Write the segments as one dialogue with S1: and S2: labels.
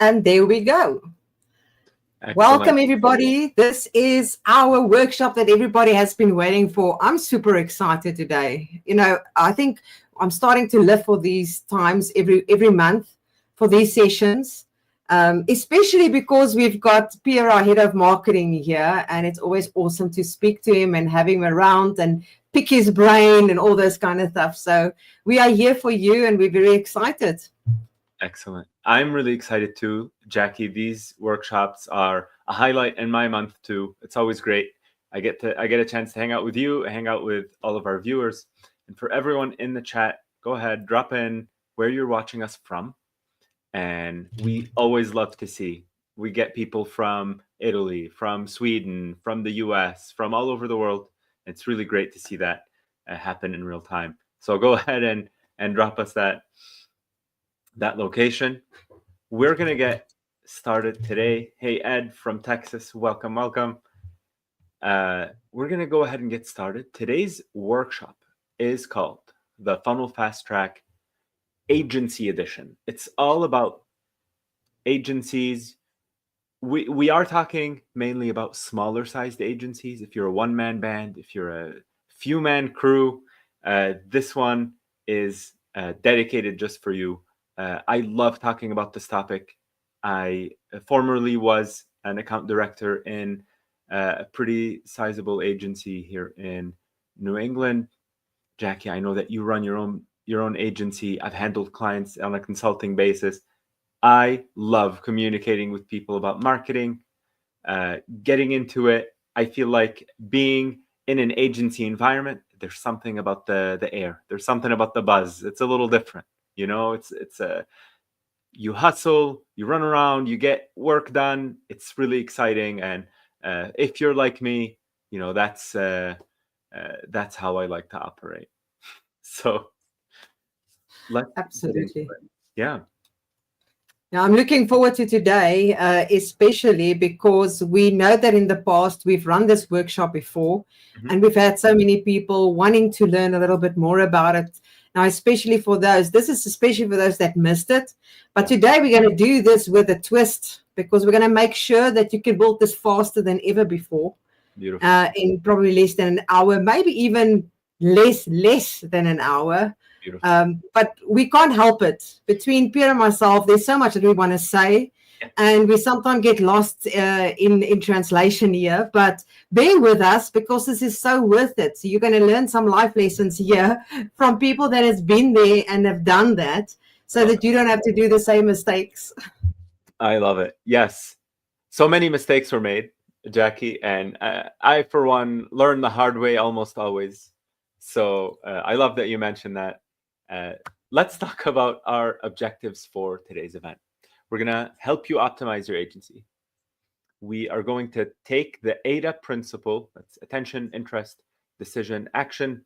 S1: And there we go.
S2: Excellent.
S1: Welcome, everybody. This is our workshop that everybody has been waiting for. I'm super excited today. I think I'm starting to live for these times every month for these sessions, especially because we've got Pierre, our head of marketing here, and it's always awesome to speak to him and have him around and pick his brain and all those kind of stuff. So we are here for you, and we're very excited.
S2: Excellent. I'm really excited too, Jackie. These workshops are a highlight in my month too. It's always great. I get a chance to hang out with you, hang out with all of our viewers. And for everyone in the chat, go ahead, drop in where you're watching us from. And we always love to see. We get people from Italy, from Sweden, from the US, from all over the world. It's really great to see that happen in real time. So go ahead and drop us that location. We're going to get started today. Hey, Ed from Texas, welcome. We're going to go ahead and get started. Today's workshop is called the Funnel Fast Track Agency Edition. It's all about agencies. We are talking mainly about smaller sized agencies. If you're a one-man band, if you're a few-man crew, this one is dedicated just for you. I love talking about this topic. I formerly was an account director in a pretty sizable agency here in New England. Jackie, I know that you run your own agency. I've handled clients on a consulting basis. I love communicating with people about marketing, getting into it. I feel like being in an agency environment, there's something about the air. There's something about the buzz. It's a little different. It's you hustle, you run around, you get work done. It's really exciting. And if you're like me, that's how I like to operate. So let's
S1: Absolutely.
S2: Yeah.
S1: Now, I'm looking forward to today, especially because we know that in the past we've run this workshop before, and we've had so many people wanting to learn a little bit more about it. Now, especially for those that missed it. But today we're going to do this with a twist, because we're going to make sure that you can build this faster than ever before.
S2: Beautiful.
S1: In probably less than an hour, maybe even less than an hour. But we can't help it. Between Pierre and myself, there's so much that we want to say, and we sometimes get lost in translation here. But bear with us, because this is so worth it. So you're going to learn some life lessons here from people that has been there and have done that, so that you don't have to do the same mistakes.
S2: I love it. Yes. So many mistakes were made, Jackie, and I, for one, learned the hard way almost always. So I love that you mentioned that. Let's talk about our objectives for today's event. We're going to help you optimize your agency. We are going to take the AIDA principle, that's attention, interest, decision, action.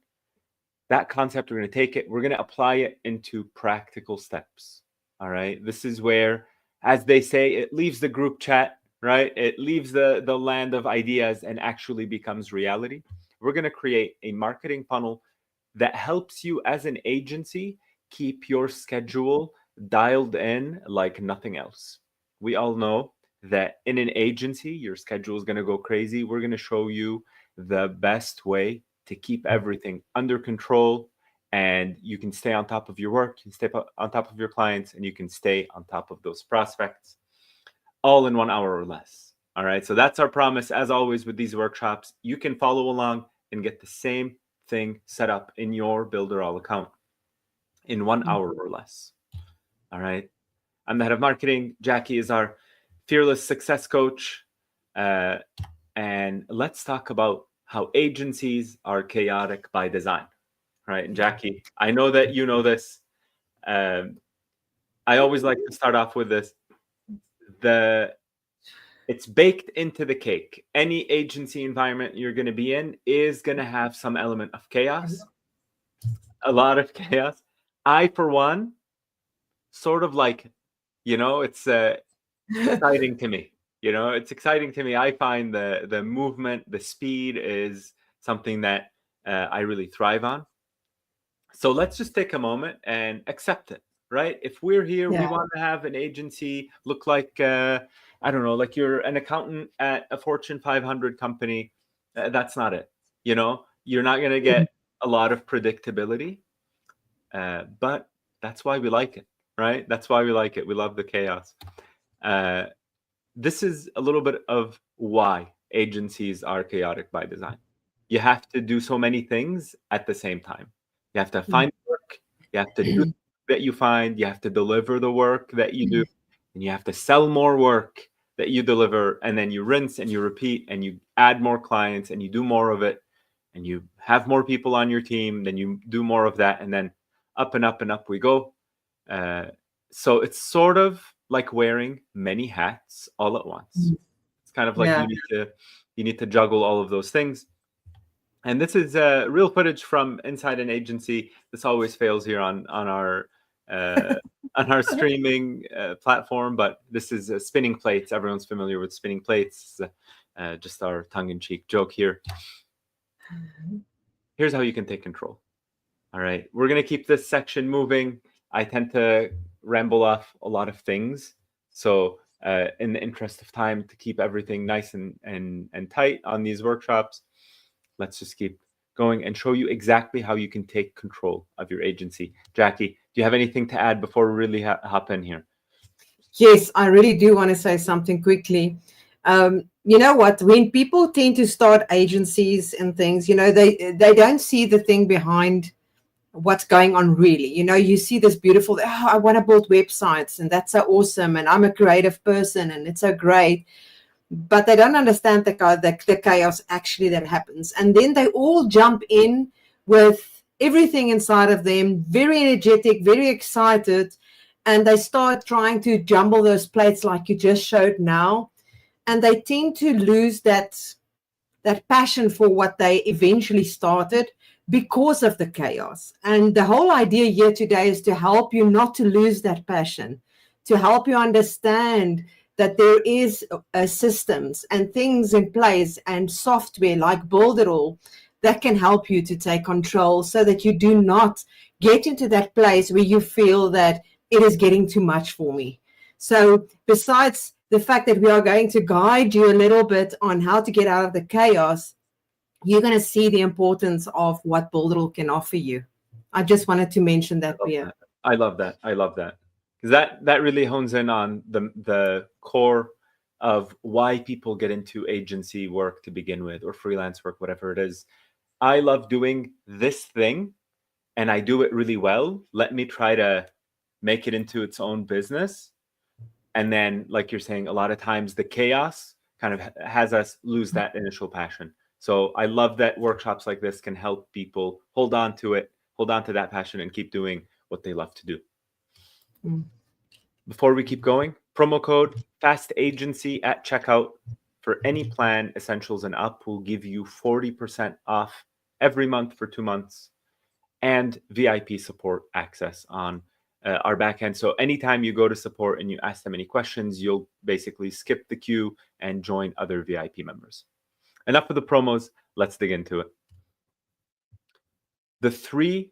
S2: That concept, we're going to take it, we're going to apply it into practical steps. All right. This is where, as they say, it leaves the group chat, right? It leaves the land of ideas and actually becomes reality. We're going to create a marketing funnel that helps you as an agency keep your schedule dialed in like nothing else. We all know that in an agency, your schedule is going to go crazy. We're going to show you the best way to keep everything under control, and you can stay on top of your work, you can stay on top of your clients, and you can stay on top of those prospects all in 1 hour or less. All right. So that's our promise. As always with these workshops, you can follow along and get the same thing set up in your Builderall account in 1 hour or less. All right. I'm the head of marketing. Jackie is our fearless success coach. And let's talk about how agencies are chaotic by design. Right. And Jackie, I know that you know this. I always like to start off with this. It's baked into the cake. Any agency environment you're going to be in is going to have some element of chaos, a lot of chaos. I, for one, sort of like, it's exciting to me. It's exciting to me. I find the movement, the speed is something that I really thrive on. So let's just take a moment and accept it. right? If we're here, we
S1: Yeah.
S2: want to have an agency look like, I don't know, like you're an accountant at a Fortune 500 company. That's not it. You know, you're not going to get a lot of predictability, but that's why we like it, right? That's why we like it. We love the chaos. This is a little bit of why agencies are chaotic by design. You have to do so many things at the same time. You have to find work, you have to do that you find, you have to deliver the work that you do, and you have to sell more work that you deliver, and then you rinse and you repeat and you add more clients and you do more of it, and you have more people on your team, then you do more of that, and then up and up and up we go. So it's sort of like wearing many hats all at once. It's kind of like
S1: Yeah.
S2: you need to juggle all of those things. And this is real footage from inside an agency. This always fails here on our streaming platform, but this is spinning plates. Everyone's familiar with spinning plates. Just our tongue-in-cheek joke here. Here's how you can take control. All right, we're gonna keep this section moving. I tend to ramble off a lot of things, so in the interest of time, to keep everything nice and tight on these workshops, let's just keep going and show you exactly how you can take control of your agency. Jackie, do you have anything to add before we really hop in here?
S1: Yes, I really do want to say something quickly. You know what? When people tend to start agencies and things, they don't see the thing behind what's going on really. You see this beautiful, oh, I want to build websites and that's so awesome. And I'm a creative person and it's so great. But they don't understand the chaos actually that happens. And then they all jump in with everything inside of them, very energetic, very excited. And they start trying to jumble those plates like you just showed now. And they tend to lose that passion for what they eventually started because of the chaos. And the whole idea here today is to help you not to lose that passion, to help you understand that there is systems and things in place and software like Build It All that can help you to take control so that you do not get into that place where you feel that it is getting too much for me. So besides the fact that we are going to guide you a little bit on how to get out of the chaos, you're going to see the importance of what Build It All can offer you. I just wanted to mention that, Pia.
S2: I love that. I love that. Because that really hones in on the core of why people get into agency work to begin with, or freelance work, whatever it is. I love doing this thing and I do it really well. Let me try to make it into its own business. And then, like you're saying, a lot of times the chaos kind of has us lose that initial passion. So I love that workshops like this can help people hold on to it, hold on to that passion, and keep doing what they love to do. Before we keep going, promo code FASTAgency at checkout for any plan, Essentials and up, will give you 40% off every month for 2 months, and VIP support access on our backend. So anytime you go to support and you ask them any questions, you'll basically skip the queue and join other VIP members. Enough of the promos, let's dig into it. The 3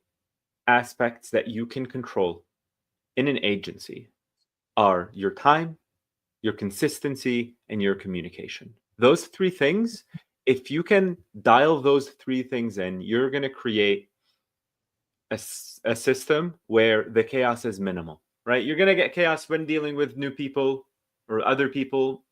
S2: aspects that you can control in an agency are your time, your consistency, and your communication. Those 3 things, if you can dial those 3 things in, you're going to create a system where the chaos is minimal, right? You're going to get chaos when dealing with new people or other people,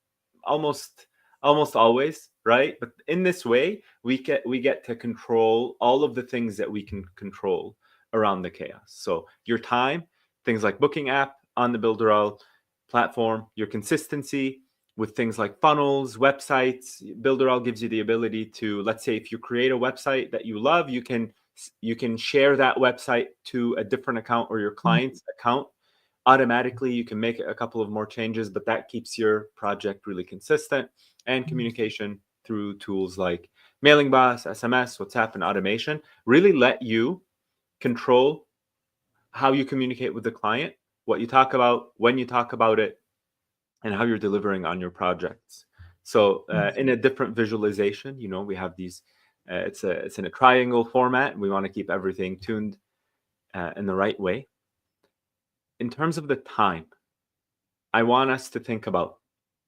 S2: almost always, right? But in this way, we get to control all of the things that we can control around the chaos. So your time, things like booking app on the Build It All platform, your consistency with things like funnels, websites. Build It All gives you the ability to, let's say, if you create a website that you love, you can share that website to a different account or your client's account. Automatically, you can make a couple of more changes, but that keeps your project really consistent. And communication through tools like Mailing Boss, SMS, WhatsApp, and automation really let you control how you communicate with the client, what you talk about, when you talk about it, and how you're delivering on your projects. So in a different visualization, we have these, it's in a triangle format, and we want to keep everything tuned in the right way. in terms of the time, I want us to think about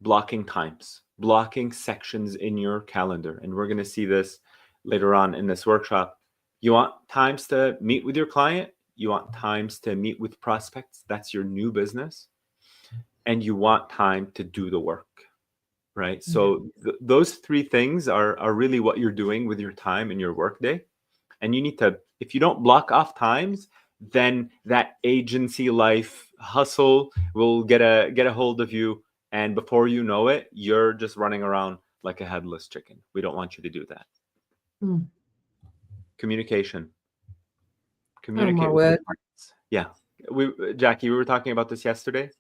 S2: blocking times, blocking sections in your calendar. And we're going to see this later on in this workshop. You want times to meet with your client. You want times to meet with prospects. That's your new business. And you want time to do the work, right? So those three things are really what you're doing with your time in your workday. And you need to, if you don't block off times, then that agency life hustle will get a hold of you. And before you know it, you're just running around like a headless chicken. We don't want you to do that. Communication. Communicate with your clients. Yeah. Jackie, we were talking about this yesterday.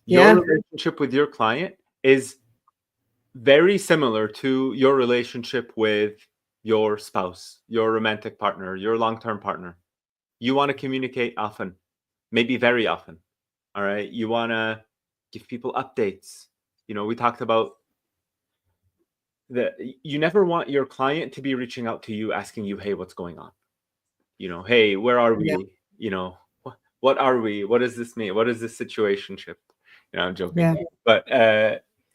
S1: Yeah.
S2: Your relationship with your client is very similar to your relationship with your spouse, your romantic partner, your long-term partner. You want to communicate often, maybe very often. All right. You want to give people updates. You know, we talked about that. You never want your client to be reaching out to you asking you, hey, what's going on? You know, hey, where are we?
S1: Yeah.
S2: You know, what are we? What does this mean? What is this situationship? You know, I'm joking.
S1: Yeah.
S2: But,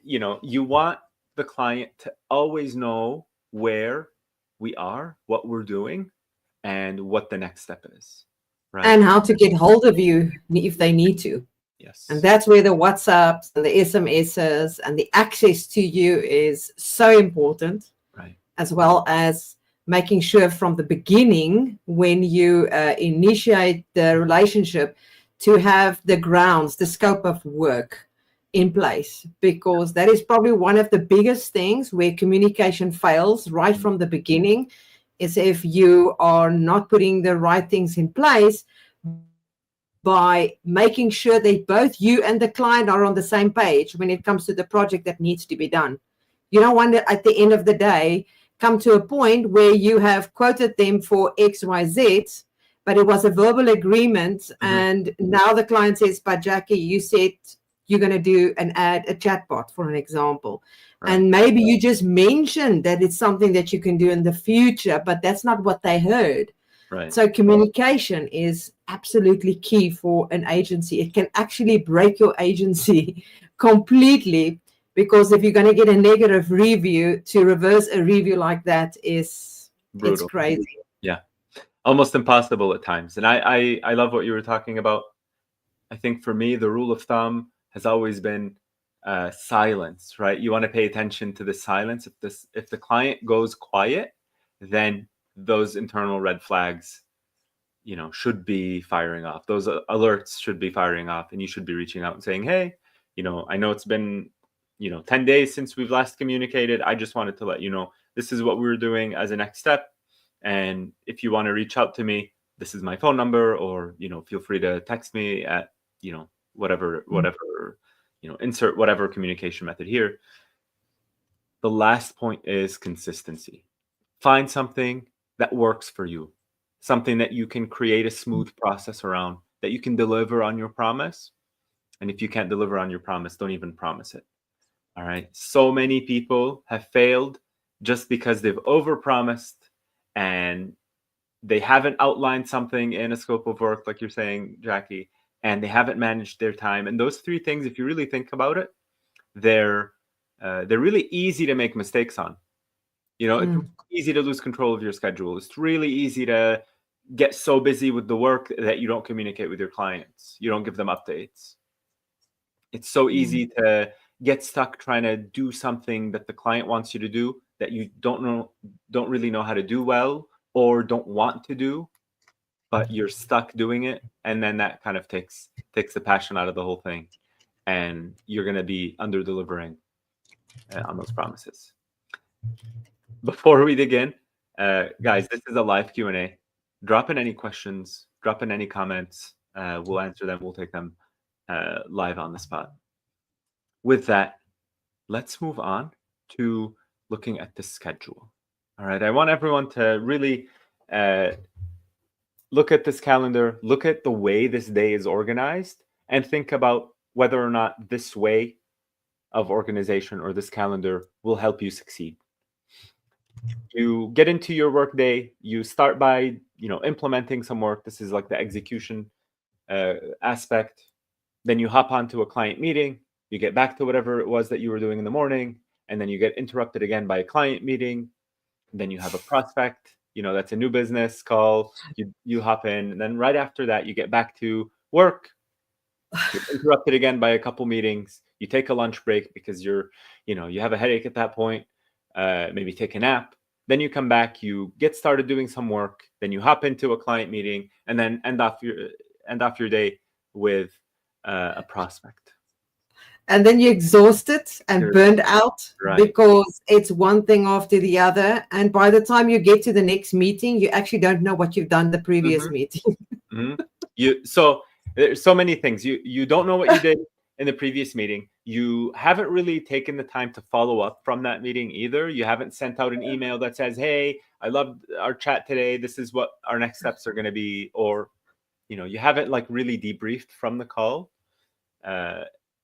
S2: you know, you want the client to always know where we are, what we're doing, and what the next step is. Right.
S1: And how to get hold of you if they need to.
S2: Yes.
S1: And that's where the WhatsApps and the SMSs and the access to you is so important.
S2: Right.
S1: As well as making sure from the beginning, when you initiate the relationship, to have the grounds, the scope of work in place, because that is probably one of the biggest things where communication fails right from the beginning, is if you are not putting the right things in place by making sure that both you and the client are on the same page when it comes to the project that needs to be done. You don't want to, at the end of the day, come to a point where you have quoted them for XYZ, but it was a verbal agreement. And now the client says, but Jackie, you said you're going to do a chatbot, for an example. Right. And maybe you just mentioned that it's something that you can do in the future, but that's not what they heard. Right. So communication is absolutely key for an agency. It can actually break your agency completely, because if you're going to get a negative review, to reverse a review like that is brutal. It's crazy.
S2: Yeah, almost impossible at times. And I love what you were talking about. I think for me, the rule of thumb has always been silence, right? You want to pay attention to the silence. If the client goes quiet, then those internal red flags, you know, should be firing off. Those alerts should be firing off, and you should be reaching out and saying, hey, you know, I know it's been, 10 days since we've last communicated. I just wanted to let you know, this is what we're doing as a next step. And if you want to reach out to me, this is my phone number, or, feel free to text me at, whatever, insert whatever communication method here. The last point is consistency. Find something that works for you, something that you can create a smooth process around, that you can deliver on your promise. And if you can't deliver on your promise, don't even promise it. All right. So many people have failed just because they've overpromised and they haven't outlined something in a scope of work, like you're saying, Jackie, and they haven't managed their time. And those three things, if you really think about it, they're really easy to make mistakes on. It's easy to lose control of your schedule. It's really easy to get so busy with the work that you don't communicate with your clients. You don't give them updates. It's so easy to get stuck trying to do something that the client wants you to do that you don't really know how to do well, or don't want to do, but you're stuck doing it. And then that kind of takes the passion out of the whole thing, and you're going to be under delivering on those promises. Before we dig in, guys, this is a live Q&A. Drop in any questions, drop in any comments. We'll answer them. We'll take them live on the spot. With that, let's move on to looking at the schedule. All right. I want everyone to really look at this calendar, look at the way this day is organized, and think about whether or not this way of organization or this calendar will help you succeed. You get into your work day, you start by, implementing some work. This is like the execution aspect. Then you hop onto a client meeting, you get back to whatever it was that you were doing in the morning, and then you get interrupted again by a client meeting. Then you have a prospect, that's a new business call. You hop in, and then right after that, you get back to work. You're interrupted again by a couple meetings. You take a lunch break because you have a headache at that point. Maybe take a nap. Then you come back, you get started doing some work. Then you hop into a client meeting, and then end off your day with a prospect.
S1: And then you're exhausted and burned out,
S2: right,
S1: because it's one thing after the other. And by the time you get to the next meeting, you actually don't know what you've done the previous meeting.
S2: So there's so many things. You don't know what you did in the previous meeting. You haven't really taken the time to follow up from that meeting either. You haven't sent out an email that says, hey, I loved our chat today. This is what our next steps are going to be. Or, you haven't like really debriefed from the call.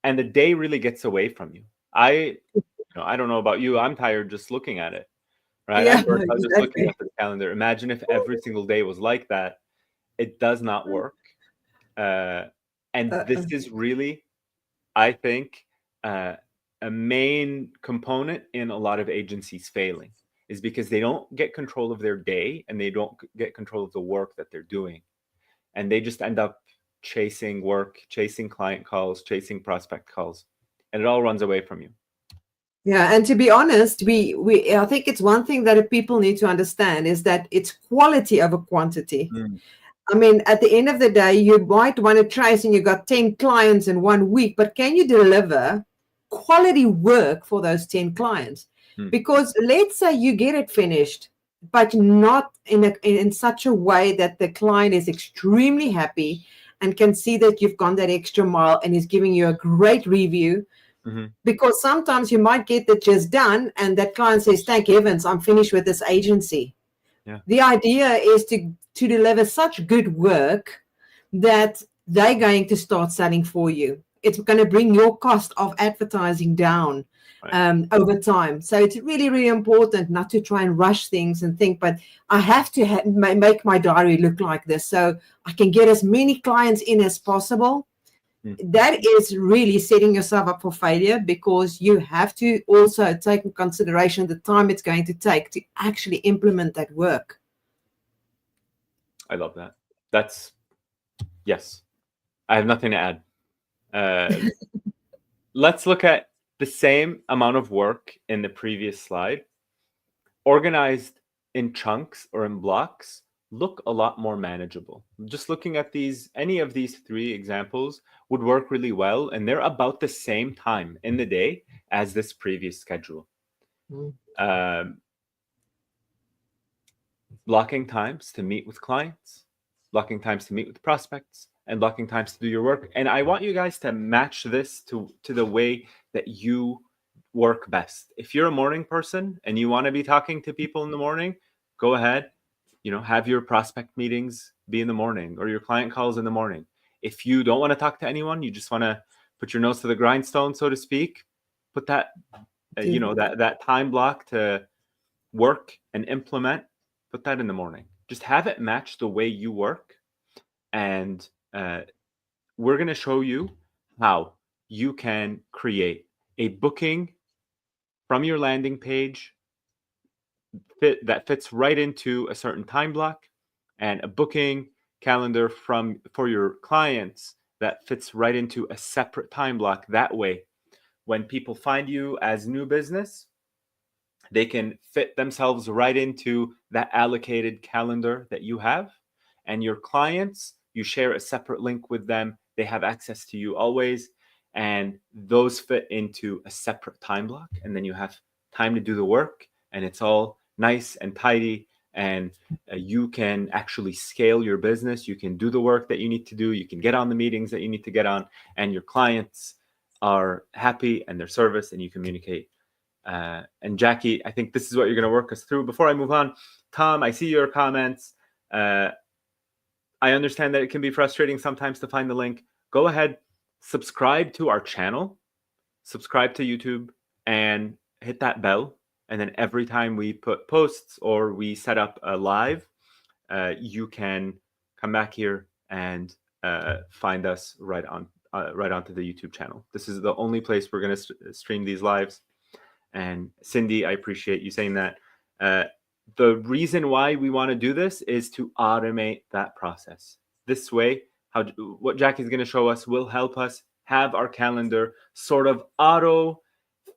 S2: And the day really gets away from you. I don't know about you. I'm tired just looking at it. Right?
S1: Yeah,
S2: I'm burnt out just looking at the calendar. Imagine if every single day was like that. It does not work. And this is really, I think, a main component in a lot of agencies failing, is because they don't get control of their day, and they don't get control of the work that they're doing. And they just end up chasing work, chasing client calls, chasing prospect calls, and it all runs away from you.
S1: Yeah, and to be honest, I think it's one thing that people need to understand, is that it's quality over quantity. I mean, at the end of the day, you might want to trace and you got 10 clients in 1 week, but can you deliver quality work for those 10 clients? Because let's say you get it finished, but not in such a way that the client is extremely happy and can see that you've gone that extra mile and is giving you a great review. Because sometimes you might get that just done, and that client says, thank heavens, I'm finished with this agency. Yeah. The idea is to deliver such good work that they're going to start selling for you. It's going to bring your cost of advertising down over time. So it's really, really important not to try and rush things and think, but I have to make my diary look like this so I can get as many clients in as possible. That is really setting yourself up for failure, because you have to also take in consideration the time it's going to take to actually implement that work.
S2: I love that. Yes. I have nothing to add. Let's look at the same amount of work in the previous slide. Organized in chunks or in blocks look a lot more manageable. Just looking at any of these 3 examples would work really well, and they're about the same time in the day as this previous schedule. Blocking times to meet with clients, blocking times to meet with prospects, and blocking times to do your work. And I want you guys to match this to the way that you work best. If you're a morning person and you want to be talking to people in the morning, go ahead, have your prospect meetings be in the morning, or your client calls in the morning. If you don't want to talk to anyone, you just want to put your nose to the grindstone, so to speak, put that, that time block to work and implement, put that in the morning. Just have it match the way you work. And we're going to show you how you can create a booking from your landing page that fits right into a certain time block, and a booking calendar for your clients that fits right into a separate time block. That way, when people find you as new business, they can fit themselves right into that allocated calendar that you have. And your clients, you share a separate link with them. They have access to you always. And those fit into a separate time block. And then you have time to do the work. And it's all nice and tidy. And you can actually scale your business. You can do the work that you need to do. You can get on the meetings that you need to get on. And your clients are happy in their service, and you communicate. And Jackie, I think this is what you're going to work us through. Before I move on, Tom, I see your comments. I understand that it can be frustrating sometimes to find the link. Go ahead, subscribe to our channel, subscribe to YouTube, and hit that bell. And then every time we put posts or we set up a live, you can come back here and find us right onto the YouTube channel. This is the only place we're going to stream these lives. And Cindy, I appreciate you saying that. The reason why we want to do this is to automate that process. This way, what Jackie's going to show us will help us have our calendar sort of auto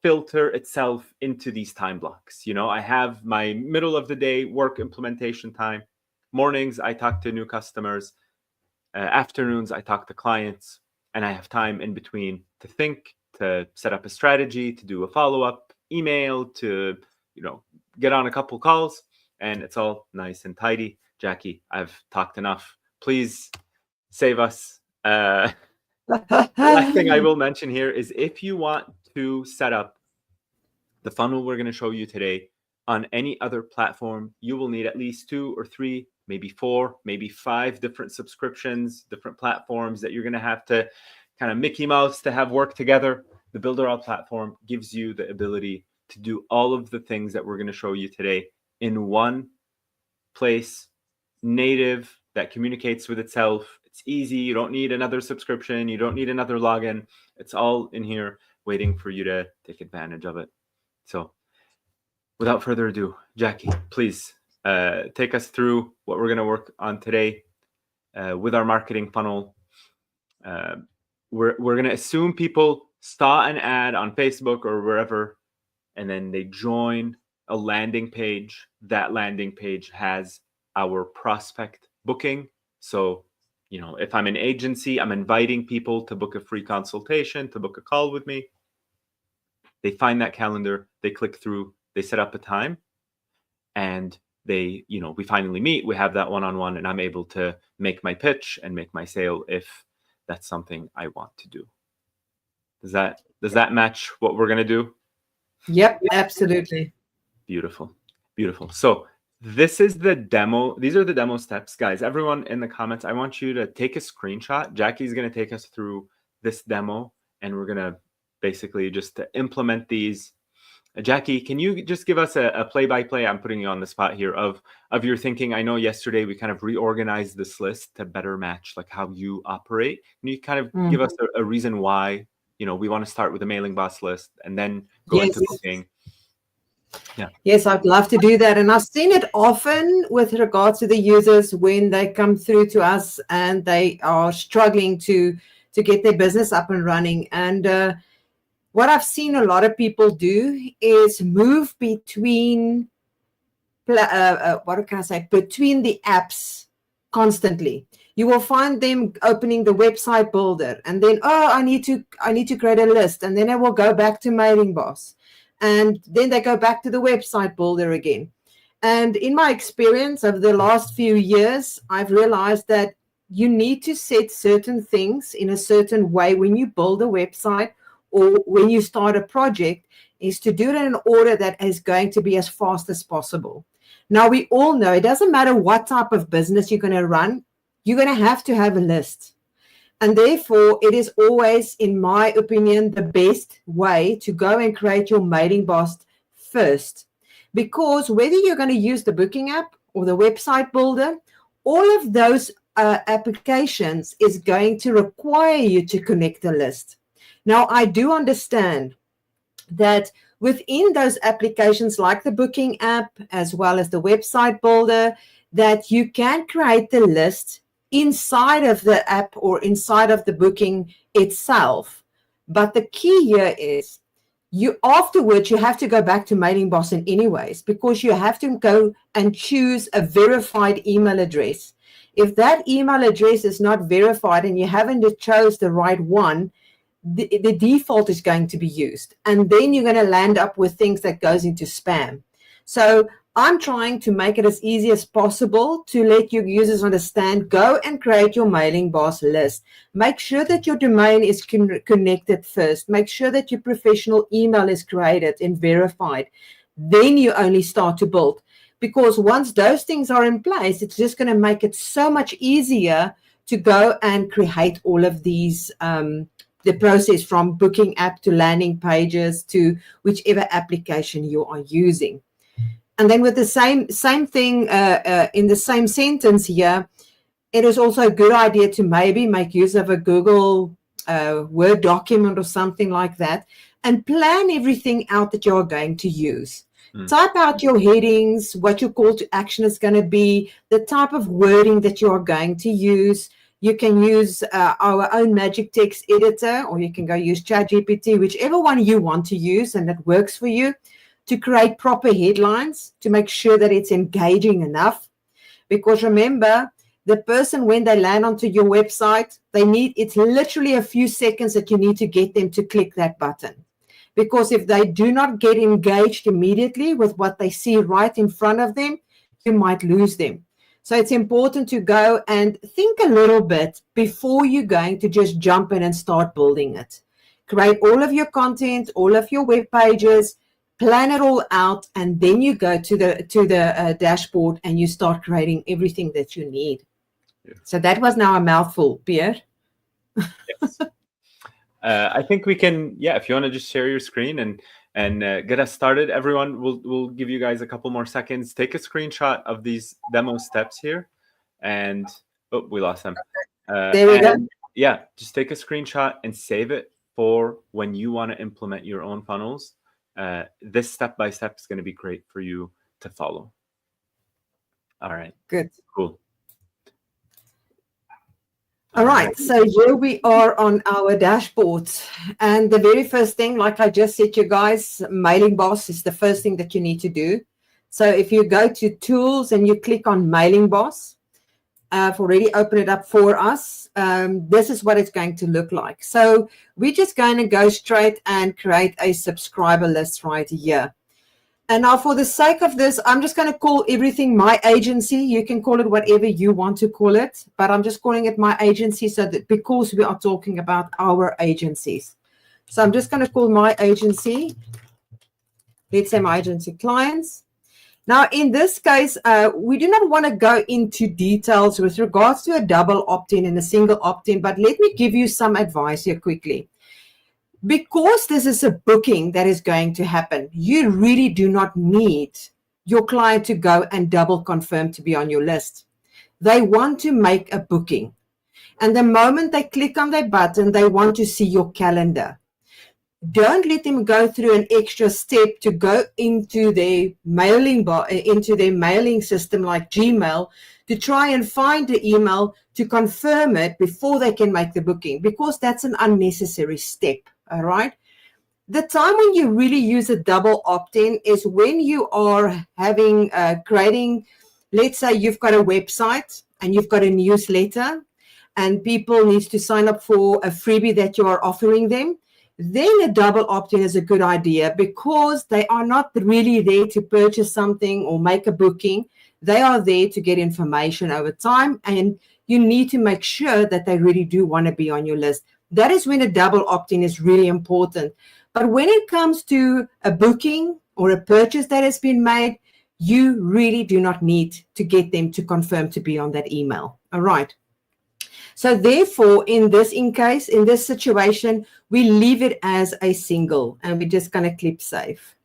S2: filter itself into these time blocks. You know, I have my middle of the day work implementation time. Mornings, I talk to new customers. Afternoons, I talk to clients, and I have time in between to think, to set up a strategy, to do a follow-up email, to, you know, get on a couple calls, and it's all nice and tidy. Jackie, I've talked enough. Please save us. Last thing I will mention here is if you want to set up the funnel we're going to show you today on any other platform, you will need at least 2 or 3, maybe 4, maybe 5 different subscriptions, different platforms that you're going to have to kind of Mickey Mouse to have work together. The Builderall platform gives you the ability to do all of the things that we're going to show you today in one place, native, that communicates with itself. It's easy. You don't need another subscription. You don't need another login. It's all in here waiting for you to take advantage of it. So without further ado, Jackie, please take us through what we're going to work on today with our marketing funnel. We're going to assume people saw an ad on Facebook or wherever, and then they join a landing page. That landing page has our prospect booking. So, you know, if I'm an agency, I'm inviting people to book a free consultation, to book a call with me. They find that calendar, they click through, they set up a time, and they, you know, we finally meet, we have that one-on-one, and I'm able to make my pitch and make my sale if that's something I want to do. Does that match what we're going to do?
S1: Yep, absolutely.
S2: Beautiful. Beautiful. So this is the demo. These are the demo steps, guys. Everyone in the comments, I want you to take a screenshot. Jackie's going to take us through this demo, and we're going to basically just to implement these. Jackie, can you just give us a play-by-play? I'm putting you on the spot here of your thinking. I know yesterday we kind of reorganized this list to better match like how you operate. Can you kind of give us a reason why, you know, we want to start with a mailing boss list and then go into booking? Yeah. Yes,
S1: I'd love to do that. And I've seen it often with regards to the users when they come through to us and they are struggling to get their business up and running. And what I've seen a lot of people do is move between, between the apps constantly. You will find them opening the website builder and then, I need to create a list. And then I will go back to Mailing Boss. And then they go back to the website builder again. And in my experience over the last few years, I've realized that you need to set certain things in a certain way when you build a website or when you start a project, is to do it in an order that is going to be as fast as possible. Now, we all know it doesn't matter what type of business you're going to run, you're going to have a list. And therefore, it is always, in my opinion, the best way to go and create your Mailing Boss first. Because whether you're going to use the booking app or the website builder, all of those applications is going to require you to connect a list. Now, I do understand that within those applications like the booking app as well as the website builder, that you can create the list inside of the app or inside of the booking itself. But the key here is afterwards you have to go back to Mailing Boss in anyways, because you have to go and choose a verified email address. If that email address is not verified and you haven't chose the right one, the default is going to be used. And then you're going to land up with things that goes into spam. So I'm trying to make it as easy as possible to let your users understand, go and create your Mailing Boss list. Make sure that your domain is connected first. Make sure that your professional email is created and verified. Then you only start to build. Because once those things are in place, it's just going to make it so much easier to go and create all of these the process from booking app to landing pages to whichever application you are using. And then with the same thing in the same sentence here, it is also a good idea to maybe make use of a Google Word document or something like that, and plan everything out that you're going to use. Type out your headings, what your call to action is going to be, the type of wording that you are going to use. You can use our own magic text editor, or you can go use ChatGPT, whichever one you want to use and that works for you, to create proper headlines, to make sure that it's engaging enough. Because remember, the person, when they land onto your website, it's literally a few seconds that you need to get them to click that button. Because if they do not get engaged immediately with what they see right in front of them, you might lose them. So it's important to go and think a little bit before you're going to just jump in and start building it. Create all of your content, all of your web pages, plan it all out, and then you go to the dashboard and you start creating everything that you need. Yeah. So that was now a mouthful, Pierre.
S2: Yes. I think we can, if you want to just share your screen and get us started. Everyone, we'll give you guys a couple more seconds. Take a screenshot of these demo steps here, and we lost them.
S1: There we go.
S2: Yeah, just take a screenshot and save it for when you want to implement your own funnels. This step-by-step is going to be great for you to follow. All right.
S1: Good.
S2: Cool.
S1: All right, so here we are on our dashboard. And the very first thing, like I just said, you guys, Mailing Boss is the first thing that you need to do. So if you go to Tools and you click on Mailing Boss, I've already opened it up for us. This is what it's going to look like. So we're just going to go straight and create a subscriber list right here. And now for the sake of this, I'm just going to call everything my agency. You can call it whatever you want to call it, but I'm just calling it my agency so that because we are talking about our agencies. So I'm just going to call my agency, let's say my agency clients. Now, in this case, we do not want to go into details with regards to a double opt-in and a single opt-in, but let me give you some advice here quickly. Because this is a booking that is going to happen, you really do not need your client to go and double confirm to be on your list. They want to make a booking. And the moment they click on their button, they want to see your calendar. Don't let them go through an extra step to go into their mailing system like Gmail to try and find the email to confirm it before they can make the booking, because that's an unnecessary step. All right. The time when you really use a double opt-in is when you are having creating, let's say you've got a website and you've got a newsletter and people need to sign up for a freebie that you are offering them. Then a double opt-in is a good idea because they are not really there to purchase something or make a booking. They are there to get information over time, and you need to make sure that they really do want to be on your list. That is when a double opt-in is really important. But when it comes to a booking or a purchase that has been made, you really do not need to get them to confirm to be on that email. All right. So therefore, in this situation, we leave it as a single, and we're just going to click save.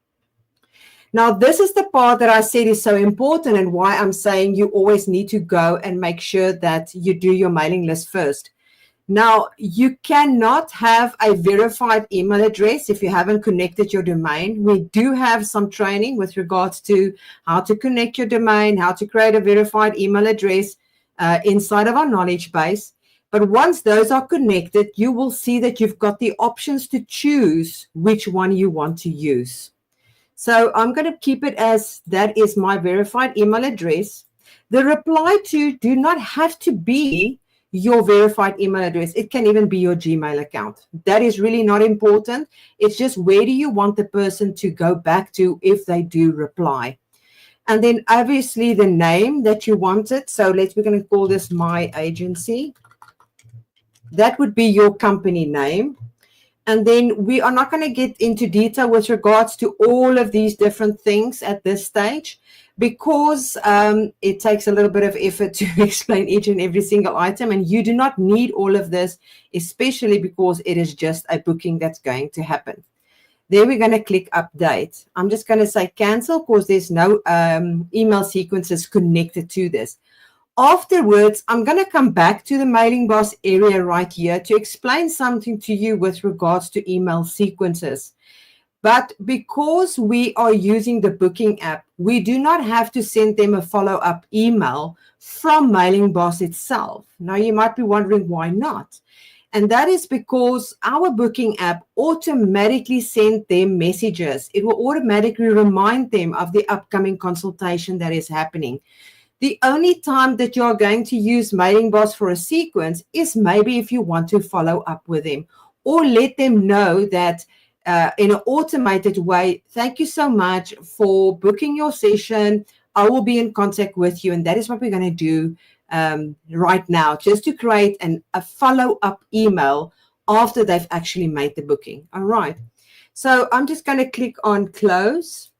S1: Now, this is the part that I said is so important and why I'm saying you always need to go and make sure that you do your mailing list first. Now, you cannot have a verified email address if you haven't connected your domain. We do have some training with regards to how to connect your domain, how to create a verified email address inside of our knowledge base. But once those are connected, you will see that you've got the options to choose which one you want to use. So I'm going to keep it as that is my verified email address. The reply to do not have to be your verified email address. It can even be your Gmail account. That is really not important. It's just where do you want the person to go back to if they do reply. And then obviously the name that you wanted. So we're going to call this my agency. That would be your company name. And then we are not going to get into detail with regards to all of these different things at this stage, because it takes a little bit of effort to explain each and every single item. And you do not need all of this, especially because it is just a booking that's going to happen. Then we're going to click update. I'm just going to say cancel because there's no email sequences connected to this. Afterwards, I'm going to come back to the Mailing Boss area right here to explain something to you with regards to email sequences. But because we are using the booking app, we do not have to send them a follow-up email from Mailing Boss itself. Now, you might be wondering why not. And that is because our booking app automatically sends them messages. It will automatically remind them of the upcoming consultation that is happening. The only time that you're going to use Mailing Boss for a sequence is maybe if you want to follow up with them or let them know that in an automated way, thank you so much for booking your session. I will be in contact with you. And that is what we're going to do right now, just to create a follow-up email after they've actually made the booking. All right. So I'm just going to click on close.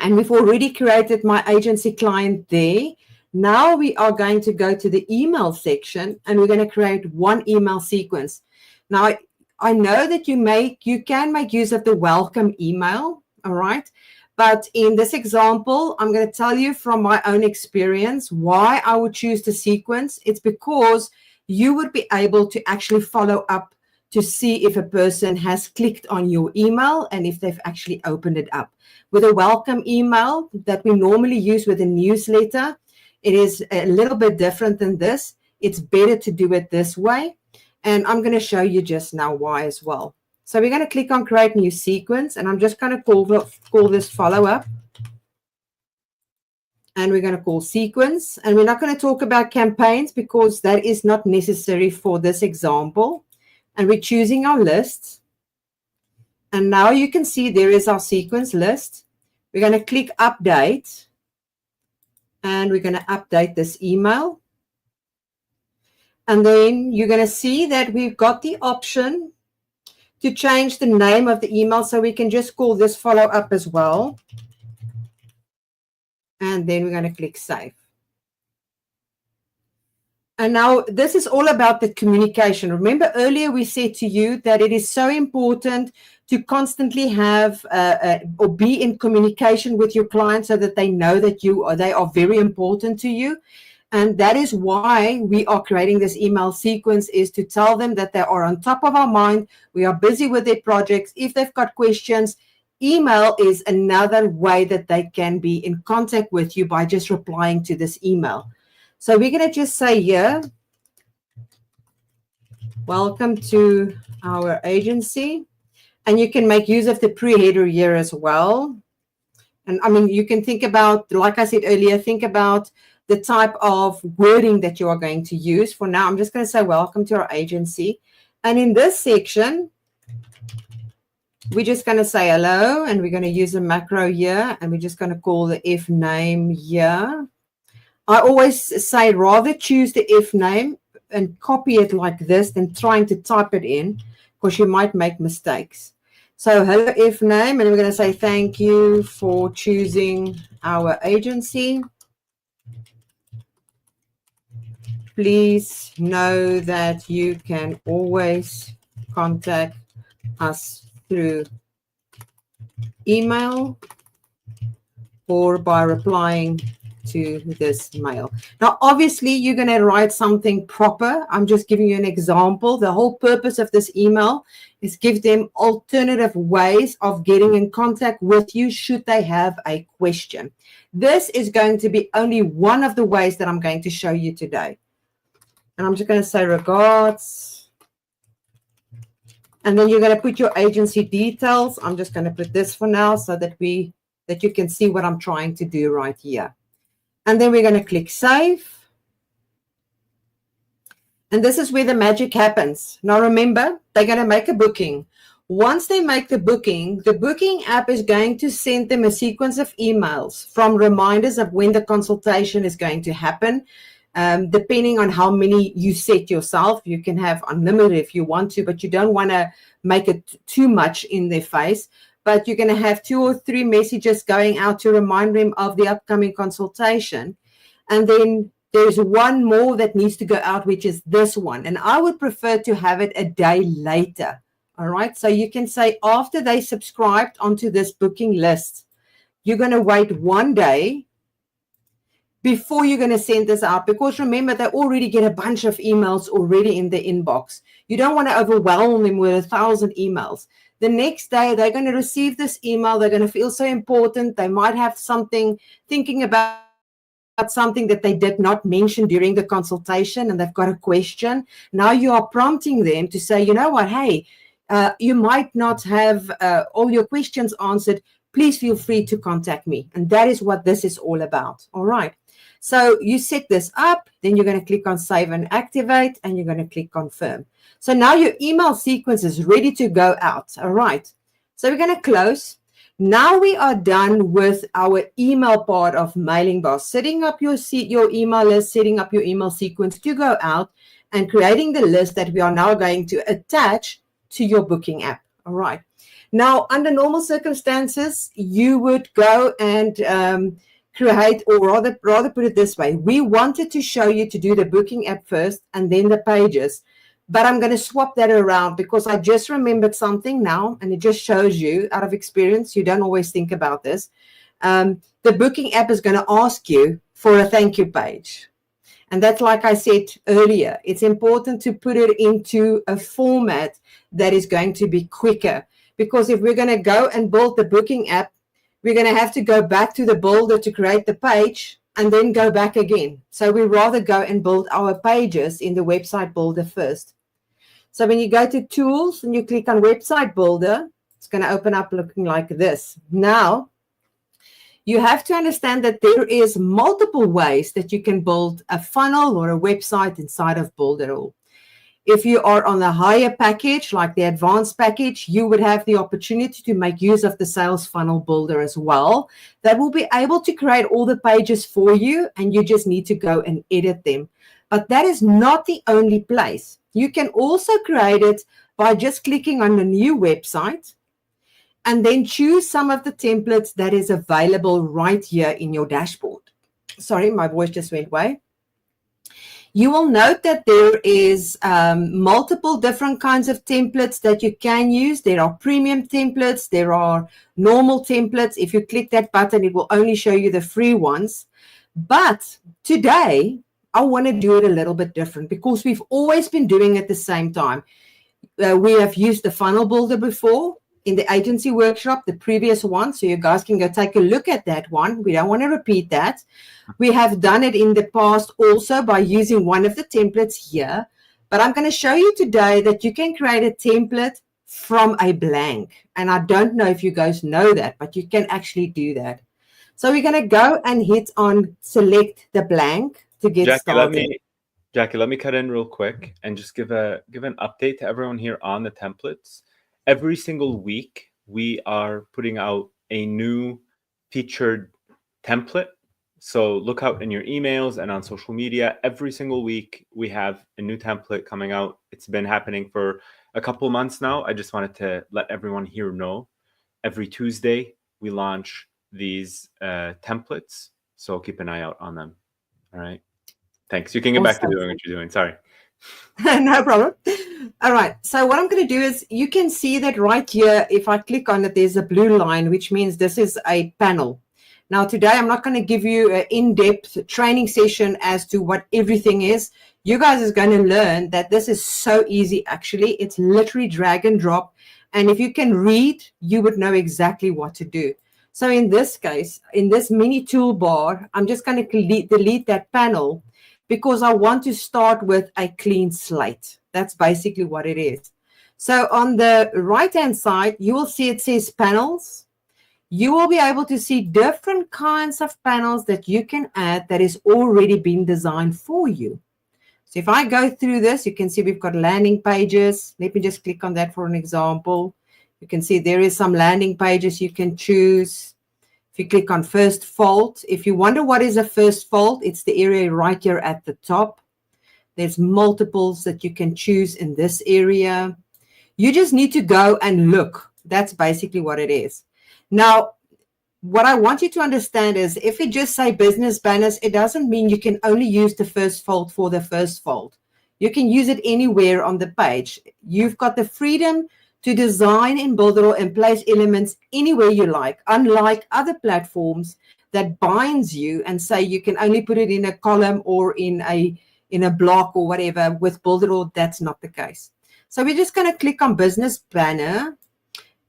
S1: And we've already created my agency client there. Now we are going to go to the email section and we're going to create one email sequence. Now, I know that you can make use of the welcome email, all right? But in this example, I'm going to tell you from my own experience why I would choose the sequence. It's because you would be able to actually follow up to see if a person has clicked on your email and if they've actually opened it up. With a welcome email that we normally use with a newsletter, it is a little bit different than this. It's better to do it this way. And I'm going to show you just now why as well. So we're going to click on create new sequence, and I'm just going to call this follow-up. And we're going to call sequence. And we're not going to talk about campaigns because that is not necessary for this example. And we're choosing our list. And now you can see there is our sequence list. We're going to click update. And we're going to update this email. And then you're going to see that we've got the option to change the name of the email. So we can just call this follow up as well. And then we're going to click save. And now this is all about the communication. Remember earlier we said to you that it is so important to constantly have or be in communication with your clients so that they know that they are very important to you. And that is why we are creating this email sequence, is to tell them that they are on top of our mind. We are busy with their projects. If they've got questions, email is another way that they can be in contact with you by just replying to this email. So we're going to just say here, welcome to our agency. And you can make use of the pre-header here as well. And I mean, you can think about, like I said earlier, think about the type of wording that you are going to use. For now, I'm just going to say welcome to our agency. And in this section, we're just going to say hello, and we're going to use a macro here, and we're just going to call the F name here. I always say rather choose the F name and copy it like this than trying to type it in, because you might make mistakes. So hello F name, and we're going to say thank you for choosing our agency. Please know that you can always contact us through email or by replying to this mail. Now, obviously, you're going to write something proper. I'm just giving you an example. The whole purpose of this email is give them alternative ways of getting in contact with you should they have a question. This is going to be only one of the ways that I'm going to show you today. And I'm just going to say regards. And then you're going to put your agency details. I'm just going to put this for now so that you can see what I'm trying to do right here. And then we're going to click save. And this is where the magic happens. Now remember, they're going to make a booking. Once they make the booking app is going to send them a sequence of emails from reminders of when the consultation is going to happen. Depending on how many you set yourself, you can have unlimited if you want to, but you don't want to make it too much in their face. But you're going to have 2 or 3 messages going out to remind them of the upcoming consultation. And then there's one more that needs to go out, which is this one. And I would prefer to have it a day later. All right. So you can say after they subscribed onto this booking list, you're going to wait 1 day before you're going to send this out, because remember, they already get a bunch of emails already in the inbox. You don't want to overwhelm them with 1,000 emails. The next day, they're going to receive this email. They're going to feel so important. They might have something, thinking about something that they did not mention during the consultation, and they've got a question. Now you are prompting them to say, you know what, hey, you might not have all your questions answered. Please feel free to contact me. And that is what this is all about. All right. So you set this up, then you're going to click on save and activate, and you're going to click confirm. So now your email sequence is ready to go out. All right. So we're going to close. Now we are done with our email part of Mailing Boss, setting up your email list, setting up your email sequence to go out, and creating the list that we are now going to attach to your booking app. All right. Now, under normal circumstances, you would go and create, or rather put it this way. We wanted to show you to do the booking app first and then the pages. But I'm going to swap that around because I just remembered something now, and it just shows you out of experience. You don't always think about this. The booking app is going to ask you for a thank you page. And that's, like I said earlier, it's important to put it into a format that is going to be quicker. Because if we're going to go and build the booking app, we're going to have to go back to the builder to create the page and then go back again. So we rather go and build our pages in the website builder first. So when you go to tools and you click on website builder, it's going to open up looking like this. Now, you have to understand that there is multiple ways that you can build a funnel or a website inside of Builderall. If you are on the higher package, like the advanced package, you would have the opportunity to make use of the sales funnel builder as well. That will be able to create all the pages for you, and you just need to go and edit them. But that is not the only place. You can also create it by just clicking on the new website and then choose some of the templates that is available right here in your dashboard. Sorry, my voice just went away. You will note that there is multiple different kinds of templates that you can use. There are premium templates. There are normal templates. If you click that button, it will only show you the free ones. But today, I want to do it a little bit different because we've always been doing it at the same time. We have used the funnel builder before in the agency workshop, the previous one. So you guys can go take a look at that one. We don't want to repeat that. We have done it in the past also by using one of the templates here. But I'm going to show you today that you can create a template from a blank. And I don't know if you guys know that, but you can actually do that. So we're going to go and hit on select the blank to get started.
S2: Jackie, let me cut in real quick and just give an update to everyone here on the templates. Every single week, we are putting out a new featured template. So look out in your emails and on social media. Every single week, we have a new template coming out. It's been happening for a couple of months now. I just wanted to let everyone here know. Every Tuesday, we launch these templates. So keep an eye out on them. All right. Thanks. You can get back to doing what you're doing. Sorry.
S1: No problem. All right. So what I'm going to do is you can see that right here, if I click on it, there's a blue line, which means this is a panel. Now, today, I'm not going to give you an in-depth training session as to what everything is. You guys are going to learn that this is so easy, actually. It's literally drag and drop. And if you can read, you would know exactly what to do. So in this case, in this mini toolbar, I'm just going to delete that panel because I want to start with a clean slate. That's basically what it is. So on the right-hand side, you will see it says panels. You will be able to see different kinds of panels that you can add that is already been designed for you. So if I go through this, you can see we've got landing pages. Let me just click on that for an example. You can see there is some landing pages you can choose. If you click on first fold, if you wonder what is a first fold, it's the area right here at the top. There's multiples that you can choose in this area. You just need to go and look. That's basically what it is. Now, what I want you to understand is if you just say business banners, it doesn't mean you can only use the first fold for the first fold. You can use it anywhere on the page. You've got the freedom to design in Builderall and place elements anywhere you like. Unlike other platforms that binds you and say you can only put it in a column or in a block or whatever. With Build It All, that's not the case. So we're just going to click on business banner,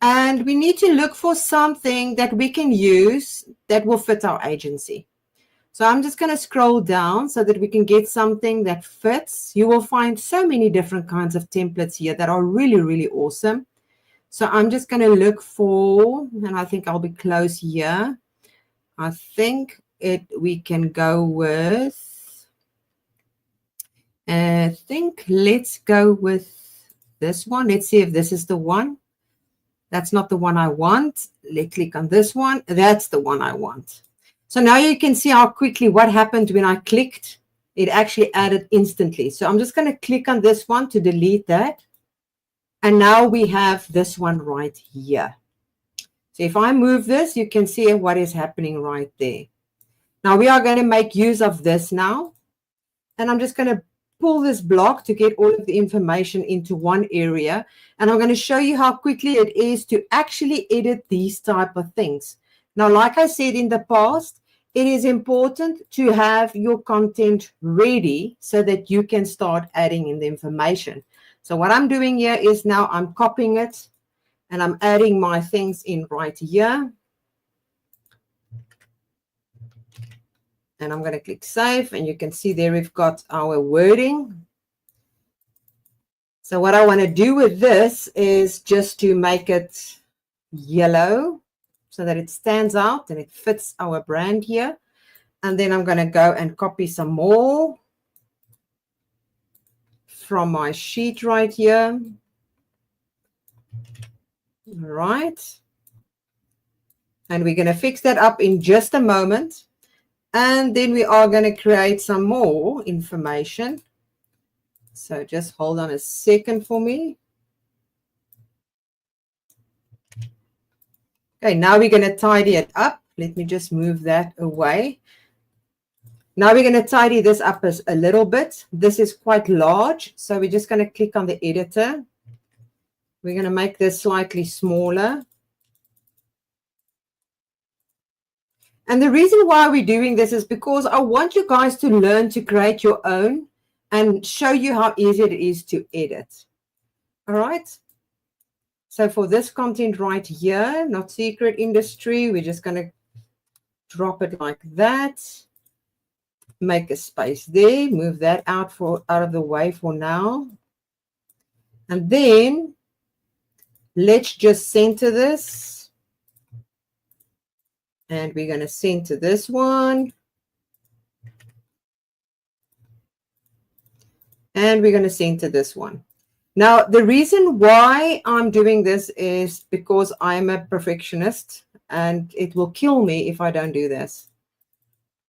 S1: and we need to look for something that we can use that will fit our agency. So I'm just going to scroll down so that we can get something that fits. You will find so many different kinds of templates here that are really, really awesome. So I'm just going to look for, and I think I'll be close here. I think we can go with, let's go with this one. Let's see if this is the one. That's not the one I want. Let's click on this one. That's the one I want. So now you can see how quickly what happened when I clicked. It actually added instantly. So I'm just going to click on this one to delete that. And now we have this one right here. So if I move this, you can see what is happening right there. Now we are going to make use of this now. And I'm just going to pull this block to get all of the information into one area. And I'm going to show you how quickly it is to actually edit these type of things. Now, like I said in the past, it is important to have your content ready so that you can start adding in the information. So what I'm doing here is now I'm copying it and I'm adding my things in right here. And I'm going to click save, and you can see there we've got our wording. So what I want to do with this is just to make it yellow so that it stands out and it fits our brand here. And then I'm going to go and copy some more from my sheet right here. All right. And we're going to fix that up in just a moment. And then we are going to create some more information. So just hold on a second for me. Okay, now we're going to tidy it up. Let me just move that away. Now we're going to tidy this up a little bit. This is quite large, so we're just going to click on the editor. We're going to make this slightly smaller. And the reason why we're doing this is because I want you guys to learn to create your own and show you how easy it is to edit. All right. So for this content right here, not secret industry, we're just going to drop it like that. Make a space there, move that out of the way for now. And then let's just center this. And we're going to center this one. And we're going to center this one. Now, the reason why I'm doing this is because I'm a perfectionist and it will kill me if I don't do this.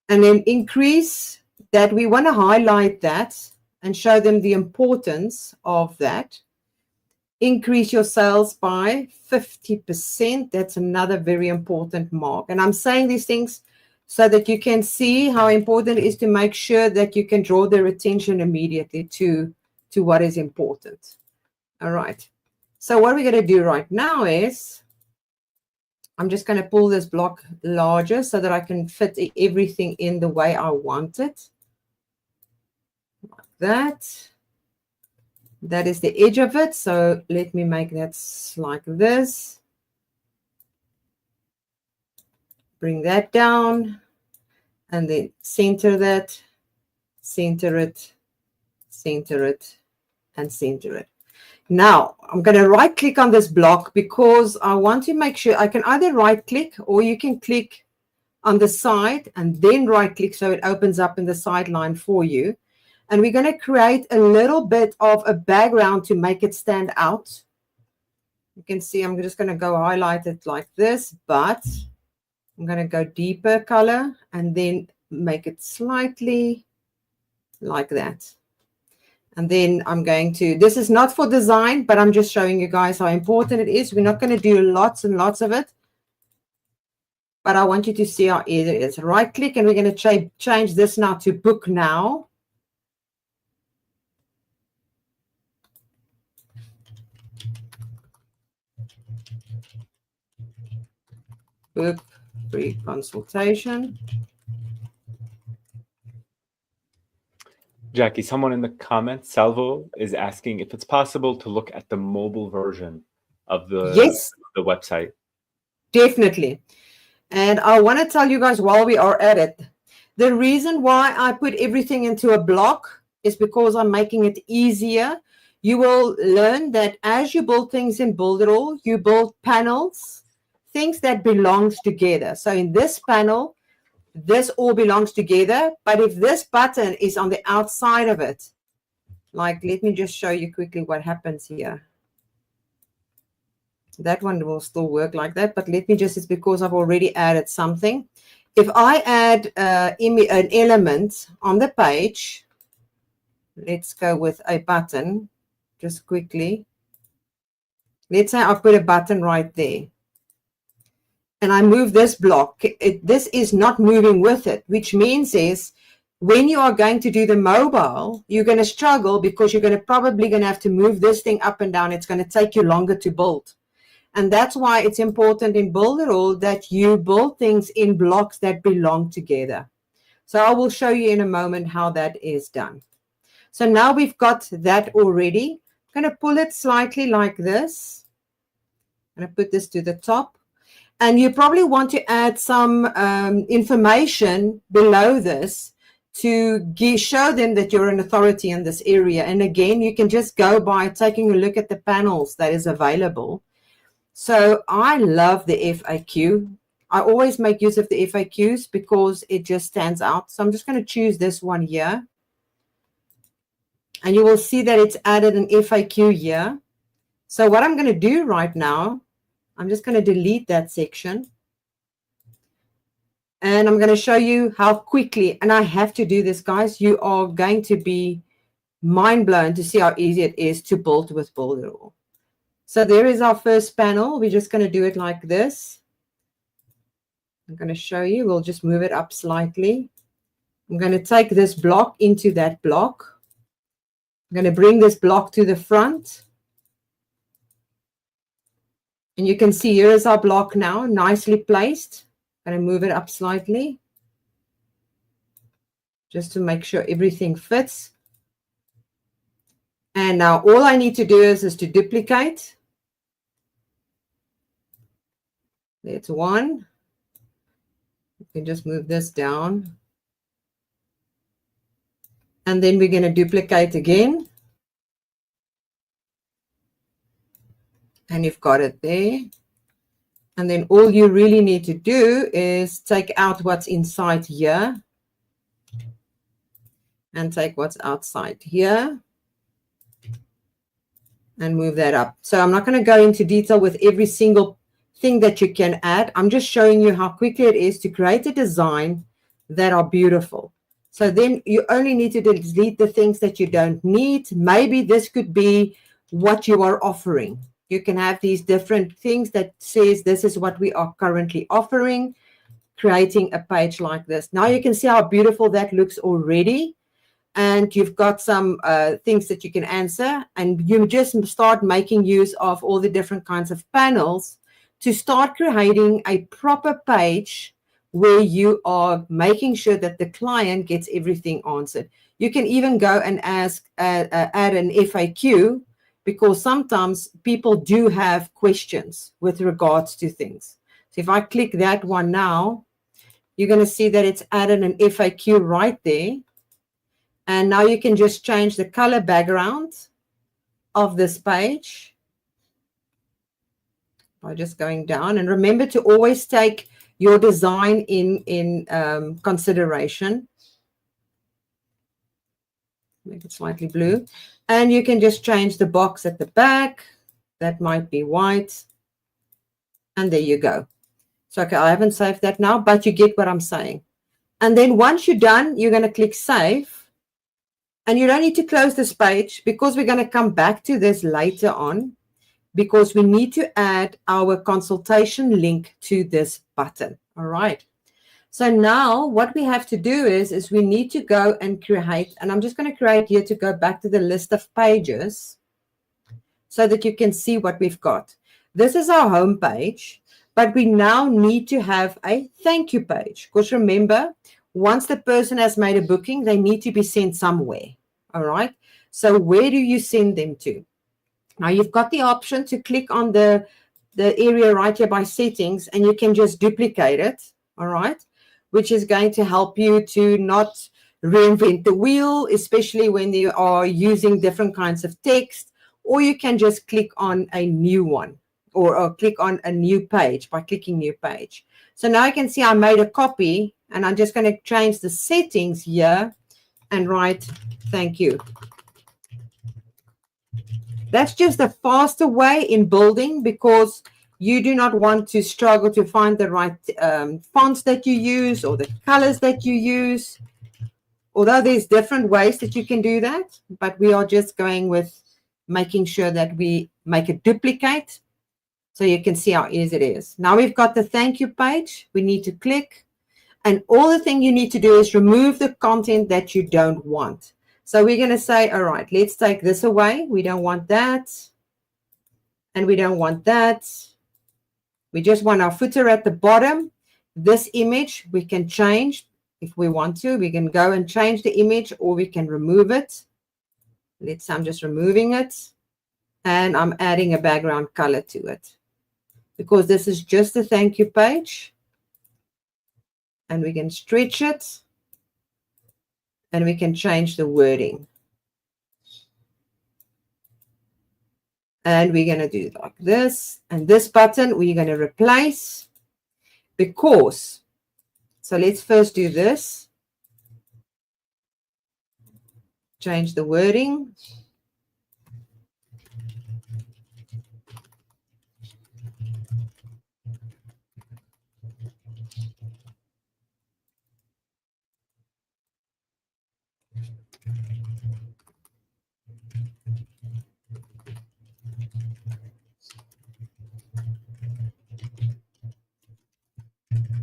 S1: And then increase that, we want to highlight that and show them the importance of that. Increase your sales by 50%. That's another very important mark. And I'm saying these things so that you can see how important it is to make sure that you can draw their attention immediately to what is important. All right. So what we're going to do right now is I'm just going to pull this block larger so that I can fit everything in the way I want it. Like that. That is the edge of it. So let me make that like this. Bring that down and then center that, center it, center it, and center it. Now I'm going to right click on this block because I want to make sure I can either right click or you can click on the side and then right click so it opens up in the sideline for you. And we're going to create a little bit of a background to make it stand out. You can see I'm just going to go highlight it like this, but I'm going to go deeper color and then make it slightly like that. And then I'm going to, this is not for design, but I'm just showing you guys how important it is. We're not going to do lots and lots of it, but I want you to see how easy it is. Right click and we're going to change this now to book now. Book free consultation.
S2: Jackie, someone in the comments, Salvo, is asking if it's possible to look at the mobile version of the website.
S1: Definitely. And I want to tell you guys while we are at it, the reason why I put everything into a block is because I'm making it easier. You will learn that as you build things in Builderall, you build panels, things that belongs together. So in this panel, this all belongs together. But if this button is on the outside of it, like, let me just show you quickly what happens here. That one will still work like that, but let me just, it's because I've already added something. If I add an element on the page, let's go with a button, just quickly. Let's say I put a button right there. And I move this block. This is not moving with it, which means is when you are going to do the mobile, you're going to struggle because you're probably going to have to move this thing up and down. It's going to take you longer to build. And that's why it's important in Builderall that you build things in blocks that belong together. So I will show you in a moment how that is done. So now we've got that already. I'm going to pull it slightly like this. I'm going to put this to the top. And you probably want to add some information below this to show them that you're an authority in this area. And again, you can just go by taking a look at the panels that is available. So I love the FAQ. I always make use of the FAQs because it just stands out. So I'm just going to choose this one here. And you will see that it's added an FAQ here. So what I'm going to do right now, I'm just going to delete that section. And I'm going to show you how quickly, and I have to do this, guys. You are going to be mind blown to see how easy it is to build with Builderall. So there is our first panel. We're just going to do it like this. I'm going to show you. We'll just move it up slightly. I'm going to take this block into that block. I'm going to bring this block to the front. And you can see here is our block now, nicely placed. I'm going to move it up slightly just to make sure everything fits. And now all I need to do is to duplicate. That's one. You can just move this down. And then we're going to duplicate again. And you've got it there. And then all you really need to do is take out what's inside here. And take what's outside here. And move that up. So I'm not going to go into detail with every single thing that you can add. I'm just showing you how quickly it is to create a design that are beautiful. So then you only need to delete the things that you don't need. Maybe this could be what you are offering. You can have these different things that says this is what we are currently offering, creating a page like this. Now you can see how beautiful that looks already. And you've got some things that you can answer. And you just start making use of all the different kinds of panels to start creating a proper page where you are making sure that the client gets everything answered. You can even go and ask, add an FAQ, because sometimes people do have questions with regards to things. So if I click that one now, you're going to see that it's added an FAQ right there. And now you can just change the color background of this page by just going down. And remember to always take your design in consideration. Make it slightly blue. And you can just change the box at the back. That might be white. And there you go. So, okay, I haven't saved that now, but you get what I'm saying. And then once you're done, you're going to click Save. And you don't need to close this page because we're going to come back to this later on, because we need to add our consultation link to this button. All right. So now what we have to do is we need to go and create, and I'm just going to create here to go back to the list of pages so that you can see what we've got. This is our home page. But we now need to have a thank you page, because remember, once the person has made a booking, they need to be sent somewhere. All right. So where do you send them to? Now you've got the option to click on the area right here by settings, and you can just duplicate it. All right. Which is going to help you to not reinvent the wheel, especially when you are using different kinds of text, or you can just click on a new one, or click on a new page by clicking new page. So now I can see I made a copy, and I'm just going to change the settings here and write thank you. That's just a faster way in building, because you do not want to struggle to find the right fonts that you use or the colors that you use. Although there's different ways that you can do that, but we are just going with making sure that we make a duplicate so you can see how easy it is. Now we've got the thank you page. We need to click, and all the thing you need to do is remove the content that you don't want. So we're going to say, all right, let's take this away. We don't want that. And we don't want that. We just want our footer at the bottom. This image we can change if we want to. We can go and change the image, or we can remove it. Let's say I'm just removing it. And I'm adding a background color to it, because this is just a thank you page. And we can stretch it. And we can change the wording. And we're going to do it like this. And this button we're going to replace, because, so let's first do this. Change the wording.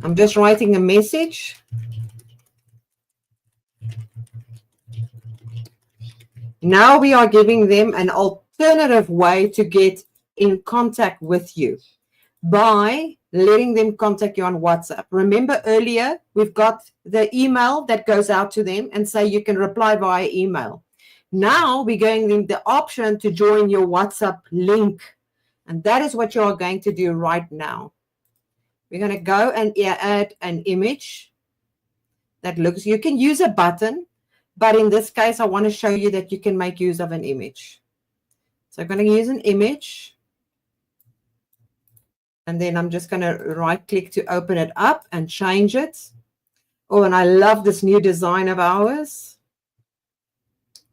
S1: I'm just writing a message. Now we are giving them an alternative way to get in contact with you by letting them contact you on WhatsApp. Remember earlier, we've got the email that goes out to them and say you can reply via email. Now we're giving them the option to join your WhatsApp link. And that is what you are going to do right now. We're going to go and add an image that looks, you can use a button, but in this case, I want to show you that you can make use of an image. So I'm going to use an image. And then I'm just going to right click to open it up and change it. Oh, and I love this new design of ours.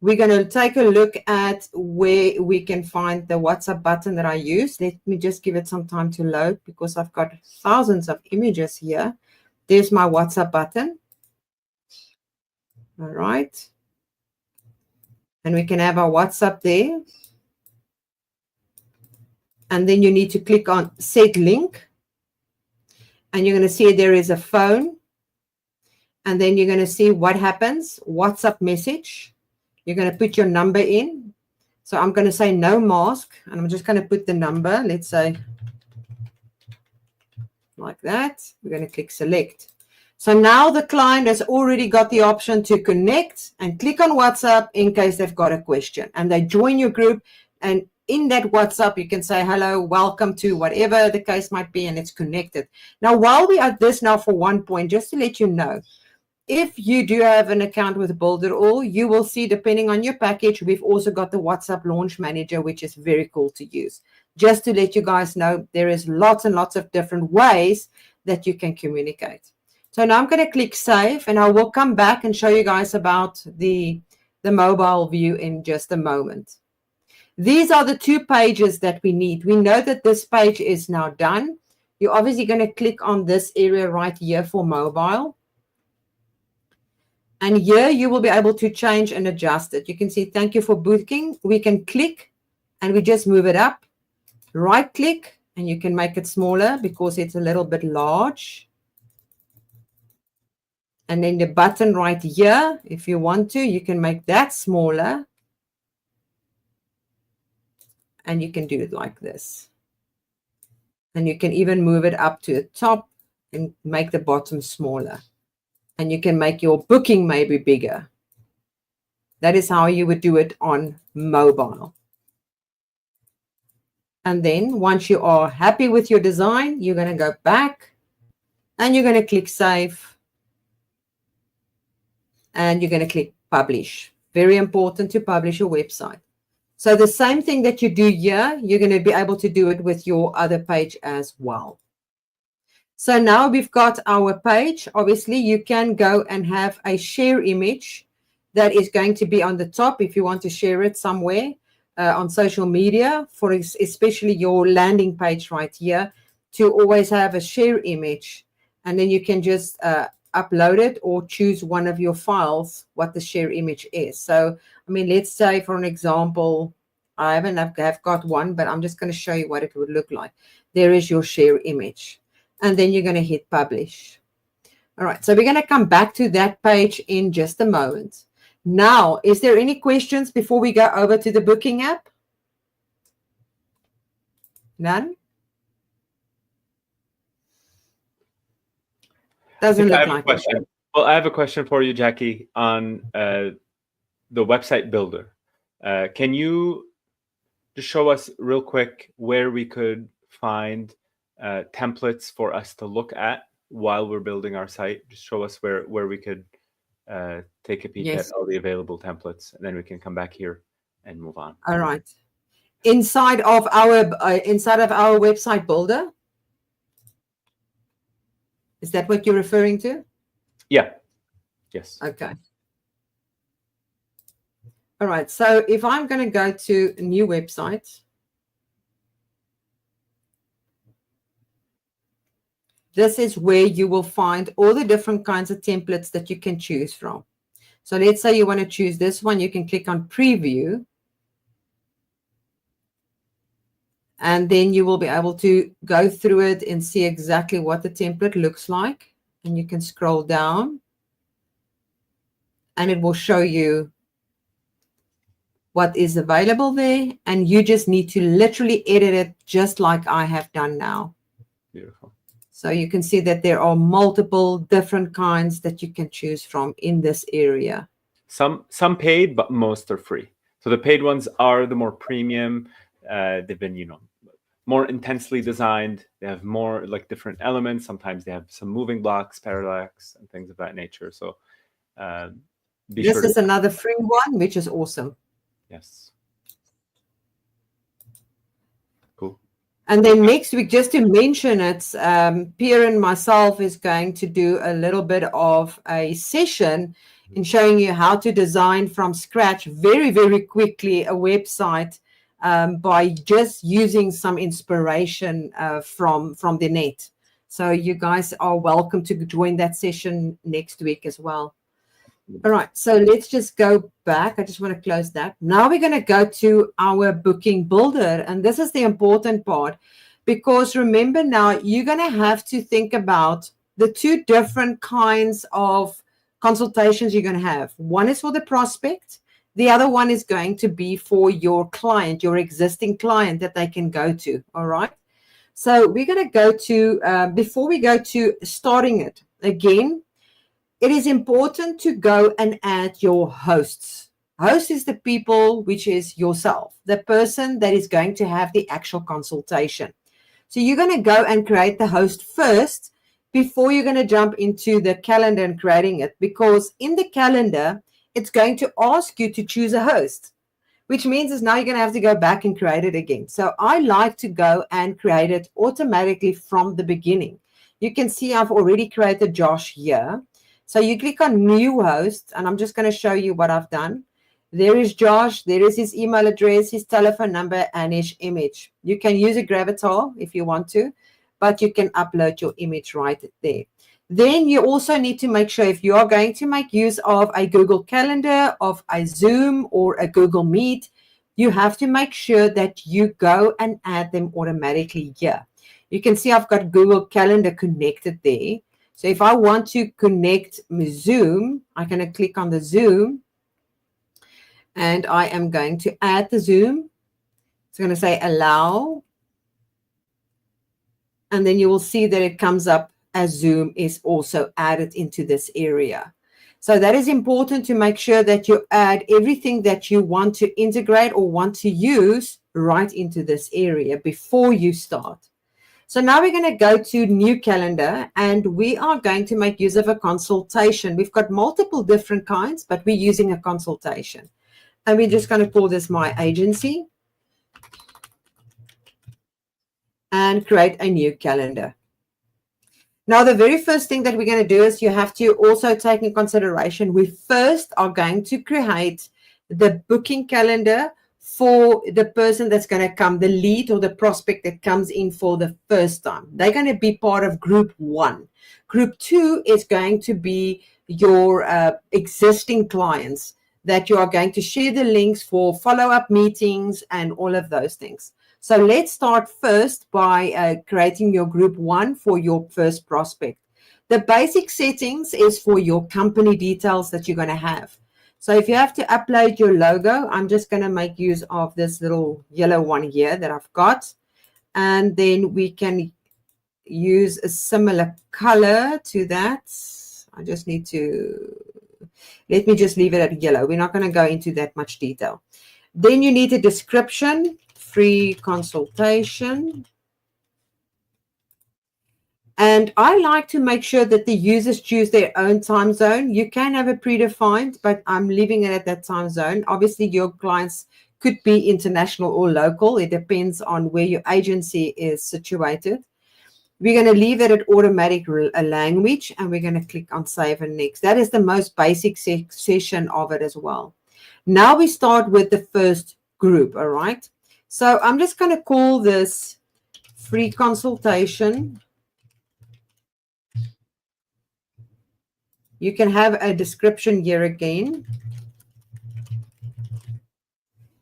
S1: We're going to take a look at where we can find the WhatsApp button that I use. Let me just give it some time to load, because I've got thousands of images here. There's my WhatsApp button. All right. And we can have our WhatsApp there. And then you need to click on set link. And you're going to see there is a phone. And then you're going to see what happens. WhatsApp message. You're going to put your number in. So I'm going to say no mask. And I'm just going to put the number. Let's say like that. We're going to click select. So now the client has already got the option to connect and click on WhatsApp in case they've got a question. And they join your group. And in that WhatsApp, you can say, hello, welcome to whatever the case might be, and it's connected. Now, while we are at this now for one point, just to let you know, if you do have an account with Build It All, you will see, depending on your package, we've also got the WhatsApp Launch Manager, which is very cool to use. Just to let you guys know, there is lots and lots of different ways that you can communicate. So now I'm going to click Save, and I will come back and show you guys about the mobile view in just a moment. These are the two pages that we need. We know that this page is now done. You're obviously going to click on this area right here for mobile. And here you will be able to change and adjust it. You can see, thank you for booking. We can click and we just move it up. Right click and you can make it smaller because it's a little bit large. And then the button right here, if you want to, you can make that smaller. And you can do it like this. And you can even move it up to the top and make the bottom smaller. And you can make your booking maybe bigger. That is how you would do it on mobile. And then once you are happy with your design, you're going to go back and you're going to click Save. And you're going to click Publish. Very important to publish your website. So the same thing that you do here, you're going to be able to do it with your other page as well. So now we've got our page. Obviously, you can go and have a share image that is going to be on the top if you want to share it somewhere on social media, for especially your landing page right here, to always have a share image. And then you can just upload it or choose one of your files, what the share image is. So, I mean, let's say, for an example, I've got one, but I'm just going to show you what it would look like. There is your share image. And then you're going to hit Publish. All right, so we're going to come back to that page in just a moment. Now, is there any questions before we go over to the booking app? None? Doesn't look like it.
S2: Well, I have a question for you, Jackie, on the website builder. Can you just show us real quick where we could find templates for us to look at while we're building our site? Just show us where we could take a peek at all the available templates, and then we can come back here and move on.
S1: All right. Inside of our website builder. Is that what you're referring to?
S2: Yeah. Yes.
S1: Okay. All right. So if I'm going to go to a new website, this is where you will find all the different kinds of templates that you can choose from. So let's say you want to choose this one. You can click on Preview. And then you will be able to go through it and see exactly what the template looks like. And you can scroll down. And it will show you what is available there. And you just need to literally edit it just like I have done now.
S2: Beautiful.
S1: So you can see that there are multiple different kinds that you can choose from in this area.
S2: Some paid, but most are free. So the paid ones are the more premium. They've been, more intensely designed. They have more like different elements. Sometimes they have some moving blocks, parallax, and things of that nature. So
S1: this is another free one, which is awesome.
S2: Yes. Cool.
S1: And then next week, just to mention it, Pierre and myself is going to do a little bit of a session in showing you how to design from scratch very, very quickly a website by just using some inspiration from the net. So you guys are welcome to join that session next week as well. All right, so let's just go back. I just want to close that. Now we're going to go to our booking builder. And this is the important part, because remember now you're going to have to think about the two different kinds of consultations you're going to have. One is for the prospect. The other one is going to be for your client, your existing client that they can go to. All right. So we're going to go to, before we go to starting it again, it is important to go and add your hosts. Host is the people, which is yourself, the person that is going to have the actual consultation. So you're going to go and create the host first before you're going to jump into the calendar and creating it, because in the calendar, it's going to ask you to choose a host, which means is now you're going to have to go back and create it again. So I like to go and create it automatically from the beginning. You can see I've already created Josh here. So you click on new host, and I'm just going to show you what I've done. There is Josh. There is his email address, his telephone number, and his image. You can use a gravatar if you want to, but you can upload your image right there. Then you also need to make sure if you are going to make use of a Google Calendar, of a Zoom, or a Google Meet, you have to make sure that you go and add them automatically here. You can see I've got Google Calendar connected there. So if I want to connect Zoom, I'm going to click on the Zoom, and I am going to add the Zoom. It's going to say allow. And then you will see that it comes up as Zoom is also added into this area. So that is important to make sure that you add everything that you want to integrate or want to use right into this area before you start. So now we're going to go to new calendar, and we are going to make use of a consultation. We've got multiple different kinds, but we're using a consultation. And we're just going to call this my agency and create a new calendar. Now, the very first thing that we're going to do is you have to also take in consideration, we first are going to create the booking calendar for the person that's going to come, the lead or the prospect that comes in for the first time. They're going to be part of group 1. Group 2 is going to be your existing clients that you are going to share the links for follow-up meetings and all of those things. So let's start first by creating your group 1 for your first prospect. The basic settings is for your company details that you're going to have. So if you have to upload your logo, I'm just going to make use of this little yellow one here that I've got. And then we can use a similar color to that. I just need to, let me just leave it at yellow. We're not going to go into that much detail. Then you need a description, free consultation. And I like to make sure that the users choose their own time zone. You can have it predefined, but I'm leaving it at that time zone. Obviously, your clients could be international or local. It depends on where your agency is situated. We're going to leave it at automatic language, and we're going to click on save and next. That is the most basic session of it as well. Now we start with the first group, all right? So I'm just going to call this free consultation. You can have a description here again.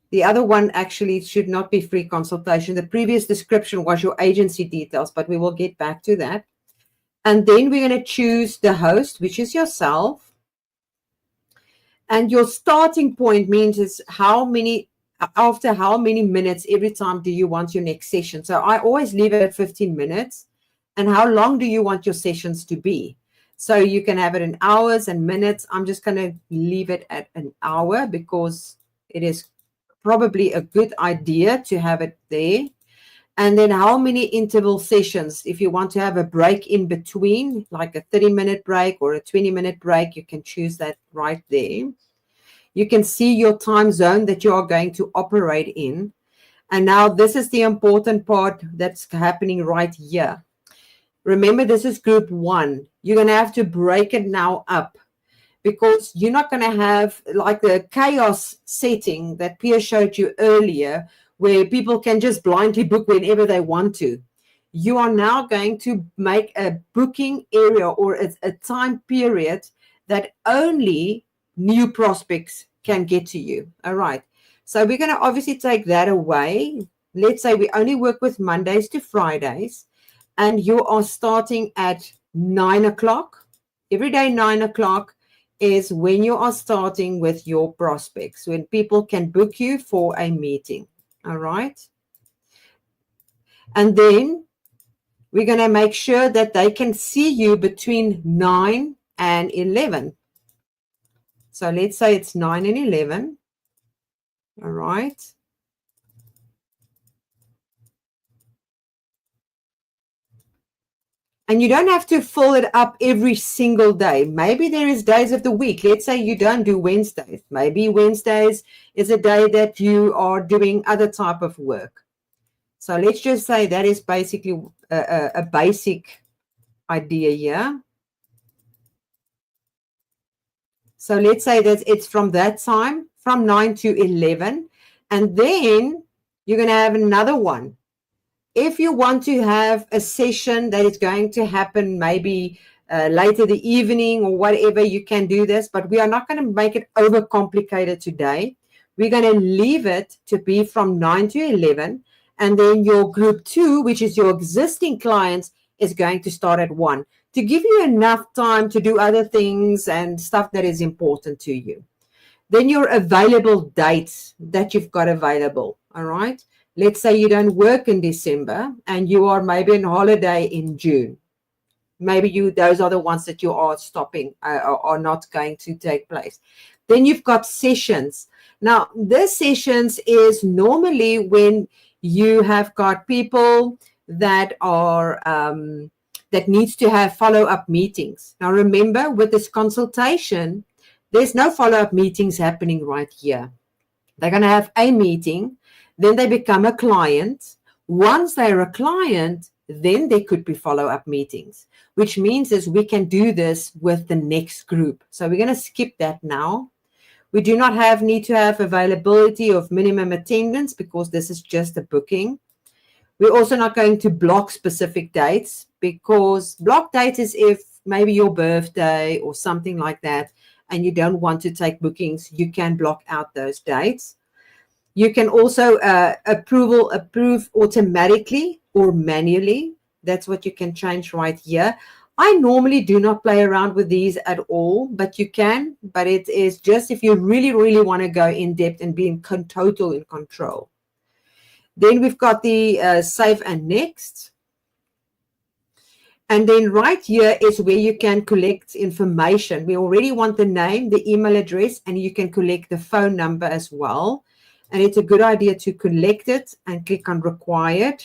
S1: The other one actually should not be free consultation. The previous description was your agency details, but we will get back to that. And then we're going to choose the host, which is yourself. And your starting point means is after how many minutes every time do you want your next session? So I always leave it at 15 minutes. And how long do you want your sessions to be? So you can have it in hours and minutes. I'm just going to leave it at an hour because it is probably a good idea to have it there. And then how many interval sessions? If you want to have a break in between, like a 30-minute break or a 20-minute break, you can choose that right there. You can see your time zone that you are going to operate in. And now this is the important part that's happening right here. Remember, this is group 1. You're going to have to break it now up because you're not going to have like the chaos setting that Pia showed you earlier where people can just blindly book whenever they want to. You are now going to make a booking area or a time period that only new prospects can get to you. All right. So we're going to obviously take that away. Let's say we only work with Mondays to Fridays. And you are starting at 9 o'clock. Every day, 9 o'clock is when you are starting with your prospects, when people can book you for a meeting. All right. And then we're going to make sure that they can see you between 9 and 11. So let's say it's 9 and 11. All right. And you don't have to fill it up every single day. Maybe there is days of the week. Let's say you don't do Wednesdays. Maybe Wednesdays is a day that you are doing other type of work. So let's just say that is basically a basic idea here. So let's say that it's from that time, from 9 to 11. And then you're going to have another one. If you want to have a session that is going to happen maybe later the evening or whatever, you can do this. But we are not going to make it overcomplicated today. We're going to leave it to be from 9 to 11. And then your group 2, which is your existing clients, is going to start at 1 to give you enough time to do other things and stuff that is important to you. Then your available dates that you've got available. All right. let's say you don't work in December and you are maybe on holiday in June. Maybe those are the ones that you are stopping or not going to take place. Then you've got sessions. Now, this sessions is normally when you have got people that are that needs to have follow-up meetings. Now, remember, with this consultation, there's no follow-up meetings happening right here. They're going to have a meeting, then they become a client. Once they're a client, then there could be follow-up meetings, which means is we can do this with the next group. So we're going to skip that now. We do not need to have availability of minimum attendance because this is just a booking. We're also not going to block specific dates, because block dates is if maybe your birthday or something like that, and you don't want to take bookings, you can block out those dates. You can also approve automatically or manually. That's what you can change right here. I normally do not play around with these at all, but you can. But it is just if you really, really want to go in depth and be in total in control. Then we've got the save and next. And then right here is where you can collect information. We already want the name, the email address, and you can collect the phone number as well. And it's a good idea to collect it and click on required.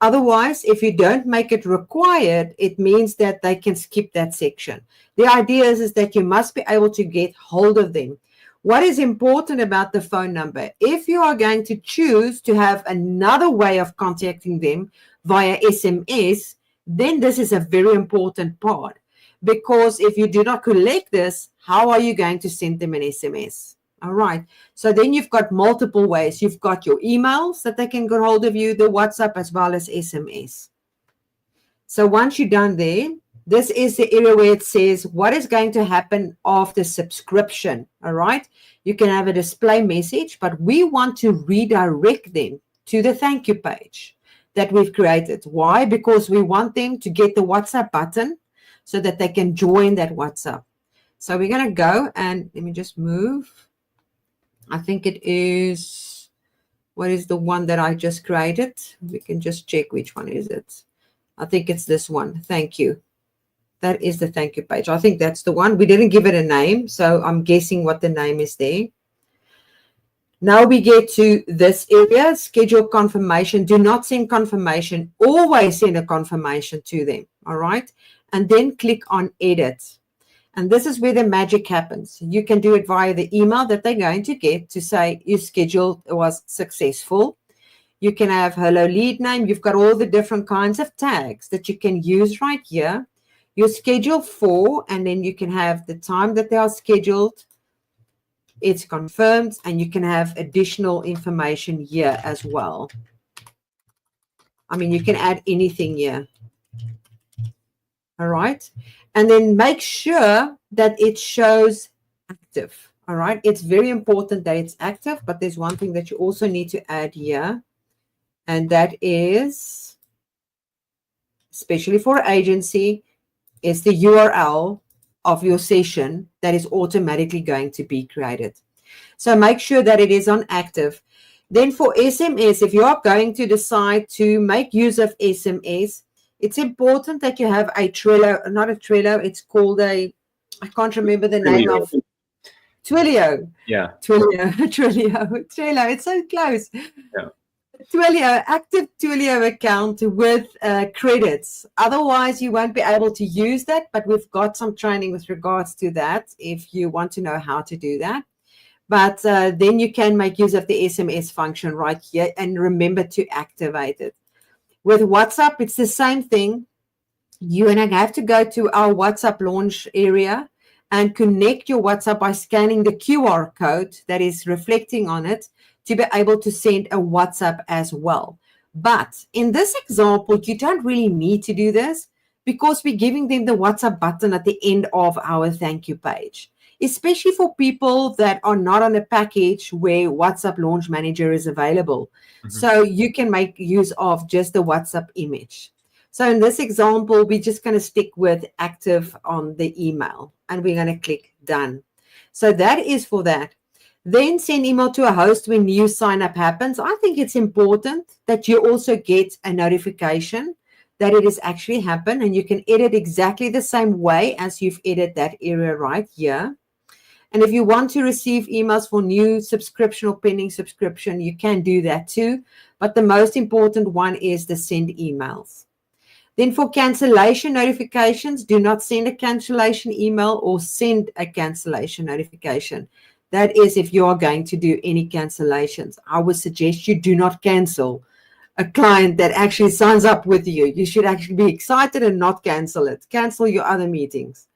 S1: Otherwise, if you don't make it required, it means that they can skip that section. The idea is that you must be able to get hold of them. What is important about the phone number? If you are going to choose to have another way of contacting them via SMS, then this is a very important part. Because if you do not collect this, how are you going to send them an SMS? All right. So then you've got multiple ways. You've got your emails that they can get hold of you, the WhatsApp, as well as SMS. So once you're done there, this is the area where it says what is going to happen after subscription. All right. You can have a display message, but we want to redirect them to the thank you page that we've created. Why? Because we want them to get the WhatsApp button so that they can join that WhatsApp. So we're going to go and let me just move. I think it is, what is the one that I just created? We can just check which one is it. I think it's this one. Thank you. That is the thank you page. I think that's the one. We didn't give it a name, so I'm guessing what the name is there. Now we get to this area, schedule confirmation. Do not send confirmation. Always send a confirmation to them, all right? And then click on edit. And this is where the magic happens. You can do it via the email that they're going to get to say your schedule was successful. You can have hello lead name. You've got all the different kinds of tags that you can use right here. Your schedule for, and then you can have the time that they are scheduled. It's confirmed, and you can have additional information here as well. I mean, you can add anything here. All right. And then make sure that it shows active. All right. It's very important that it's active, but there's one thing that you also need to add here. And that is, especially for agency, is the URL of your session that is automatically going to be created. So make sure that it is on active. Then for SMS, if you are going to decide to make use of SMS, it's important that you have a Trello, not a Trello, it's called a, I can't remember the name of, Twilio.
S2: Yeah.
S1: Trello, it's so close.
S2: Yeah.
S1: Twilio, active Twilio account with credits. Otherwise, you won't be able to use that, but we've got some training with regards to that if you want to know how to do that. But then you can make use of the SMS function right here and remember to activate it. With WhatsApp, it's the same thing. You and I have to go to our WhatsApp launch area and connect your WhatsApp by scanning the QR code that is reflecting on it to be able to send a WhatsApp as well. But in this example, you don't really need to do this because we're giving them the WhatsApp button at the end of our thank you page, especially for people that are not on a package where WhatsApp Launch Manager is available. Mm-hmm. So you can make use of just the WhatsApp image. So in this example, we're just going to stick with active on the email and we're going to click done. So that is for that. Then send email to a host when new sign up happens. I think it's important that you also get a notification that it has actually happened, and you can edit exactly the same way as you've edited that area right here. And if you want to receive emails for new subscription or pending subscription, you can do that too. But the most important one is the send emails. Then for cancellation notifications, do not send a cancellation email or send a cancellation notification. That is if you are going to do any cancellations. I would suggest you do not cancel a client that actually signs up with you. You should actually be excited and not cancel it. Cancel your other meetings.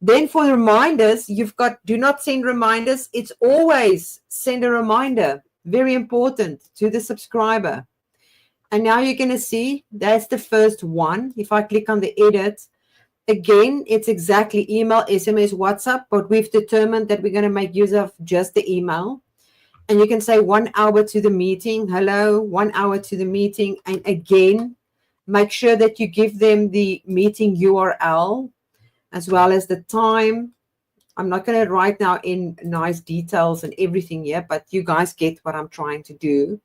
S1: Then for reminders, you've got do not send reminders. It's always send a reminder. Very important to the subscriber. And now you're going to see that's the first one. If I click on the edit, again, it's exactly email, SMS, WhatsApp, but we've determined that we're going to make use of just the email. And you can say 1 hour to the meeting. Hello, 1 hour to the meeting. And again, make sure that you give them the meeting URL as well as the time. I'm not going to write now in nice details and everything here, but you guys get what I'm trying to do.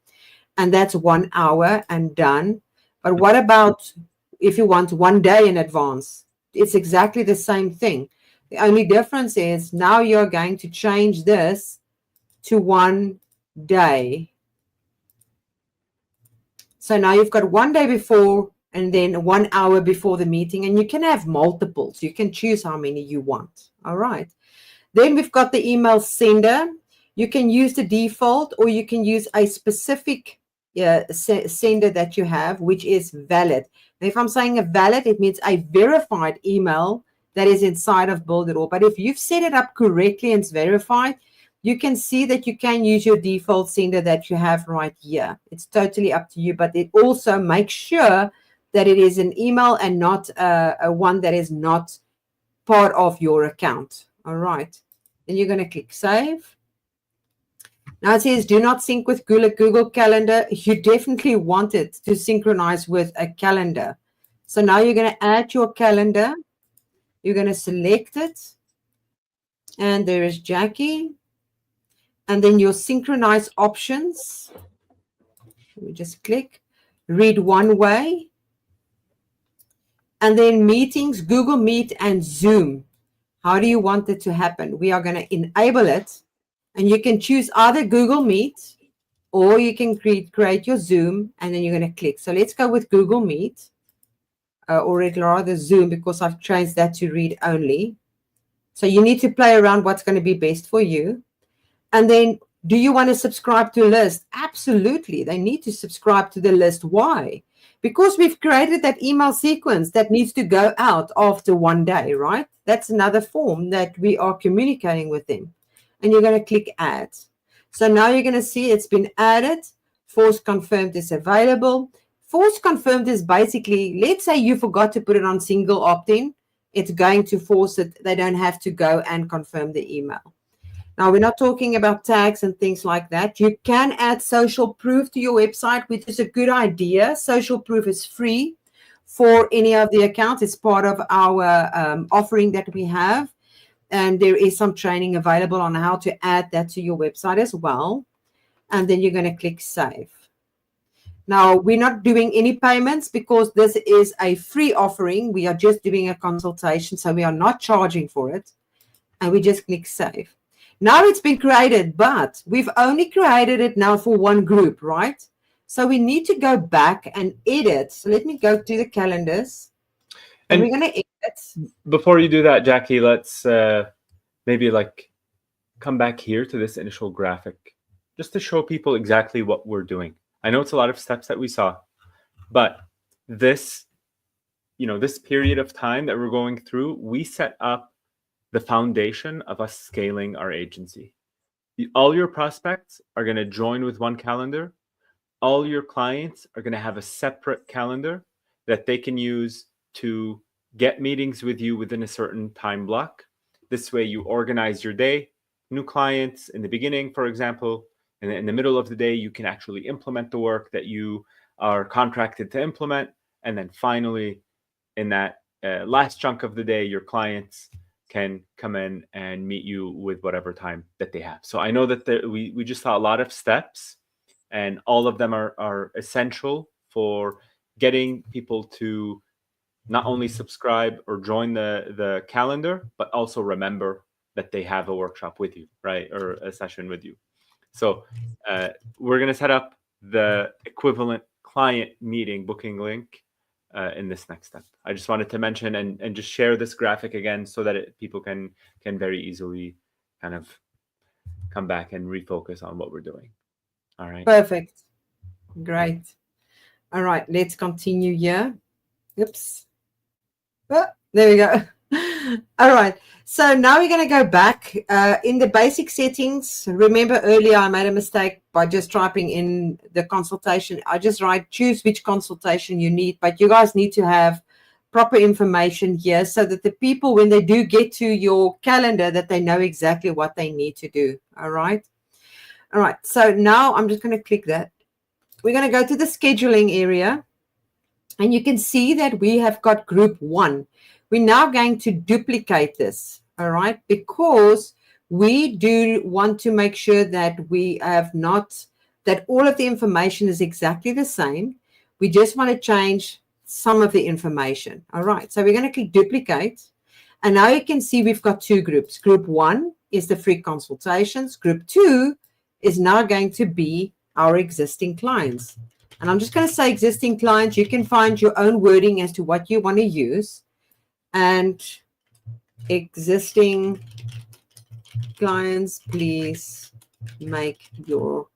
S1: And that's 1 hour and done. But what about if you want 1 day in advance? It's exactly the same thing. The only difference is now you're going to change this to 1 day. So now you've got 1 day before and then 1 hour before the meeting, and you can have multiples. You can choose how many you want. All right. Then we've got the email sender. You can use the default, or you can use a specific sender that you have, which is valid. Now, if I'm saying a valid, it means a verified email that is inside of Build It All. But if you've set it up correctly and it's verified, you can see that you can use your default sender that you have right here. It's totally up to you, but it also makes sure that it is an email and not a one that is not part of your account. All right. Then you're going to click Save. Now it says do not sync with Google Calendar. You definitely want it to synchronize with a calendar. So now you're going to add your calendar. You're going to select it. And there is Jackie. And then your synchronize options. Let me just click. Read one way. And then meetings, Google Meet and Zoom. How do you want it to happen? We are going to enable it. And you can choose either Google Meet or you can create your Zoom, and then you're going to click. So let's go with Google Meet or rather Zoom, because I've changed that to read only. So you need to play around what's going to be best for you. And then do you want to subscribe to a list? Absolutely. They need to subscribe to the list. Why? Because we've created that email sequence that needs to go out after 1 day, right? That's another form that we are communicating with them. And you're going to click Add. So now you're going to see it's been added. Force confirmed is available. Force confirmed is basically, let's say you forgot to put it on single opt-in. It's going to force it. They don't have to go and confirm the email. Now, we're not talking about tags and things like that. You can add social proof to your website, which is a good idea. Social proof is free for any of the accounts. It's part of our offering that we have. And there is some training available on how to add that to your website as well. And then you're going to click Save. Now, we're not doing any payments because this is a free offering. We are just doing a consultation, so we are not charging for it. And we just click Save. Now it's been created, but we've only created it now for one group, right? So we need to go back and edit. So let me go to the calendars. And we're going to edit.
S2: Before you do that, Jackie, let's maybe come back here to this initial graphic just to show people exactly what we're doing. I know it's a lot of steps that we saw, but this, this period of time that we're going through, we set up the foundation of us scaling our agency. All your prospects are going to join with one calendar. All your clients are going to have a separate calendar that they can use to get meetings with you within a certain time block. This way you organize your day. New clients in the beginning, for example, and in the middle of the day, you can actually implement the work that you are contracted to implement. And then finally, in that last chunk of the day, your clients can come in and meet you with whatever time that they have. So I know that we just saw a lot of steps, and all of them are essential for getting people to not only subscribe or join the calendar, but also remember that they have a workshop with you, right? Or a session with you. So we're going to set up the equivalent client meeting booking link in this next step. I just wanted to mention and just share this graphic again so that people can very easily kind of come back and refocus on what we're doing. All right.
S1: Perfect. Great. All right, let's continue here. Oops. Oh, there we go. All right. So now we're going to go back in the basic settings. Remember earlier I made a mistake by just typing in the consultation. I just choose which consultation you need, but you guys need to have proper information here so that the people, when they do get to your calendar, that they know exactly what they need to do. All right. All right. So now I'm just going to click that. We're going to go to the scheduling area, and you can see that we have got group 1. We're now going to duplicate this, all right, because we do want to make sure that we have not, that all of the information is exactly the same. We just want to change some of the information, all right. So we're going to click duplicate, and now you can see we've got 2 groups. Group 1 is the free consultations. Group 2 is now going to be our existing clients. And I'm just going to say existing clients. You can find your own wording as to what you want to use. And existing clients, please make your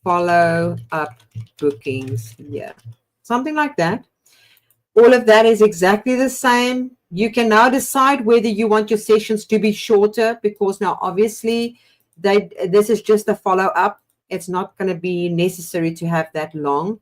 S1: follow-up bookings here. Something like that. All of that is exactly the same. You can now decide whether you want your sessions to be shorter, because now obviously this is just a follow-up. It's not going to be necessary to have that long.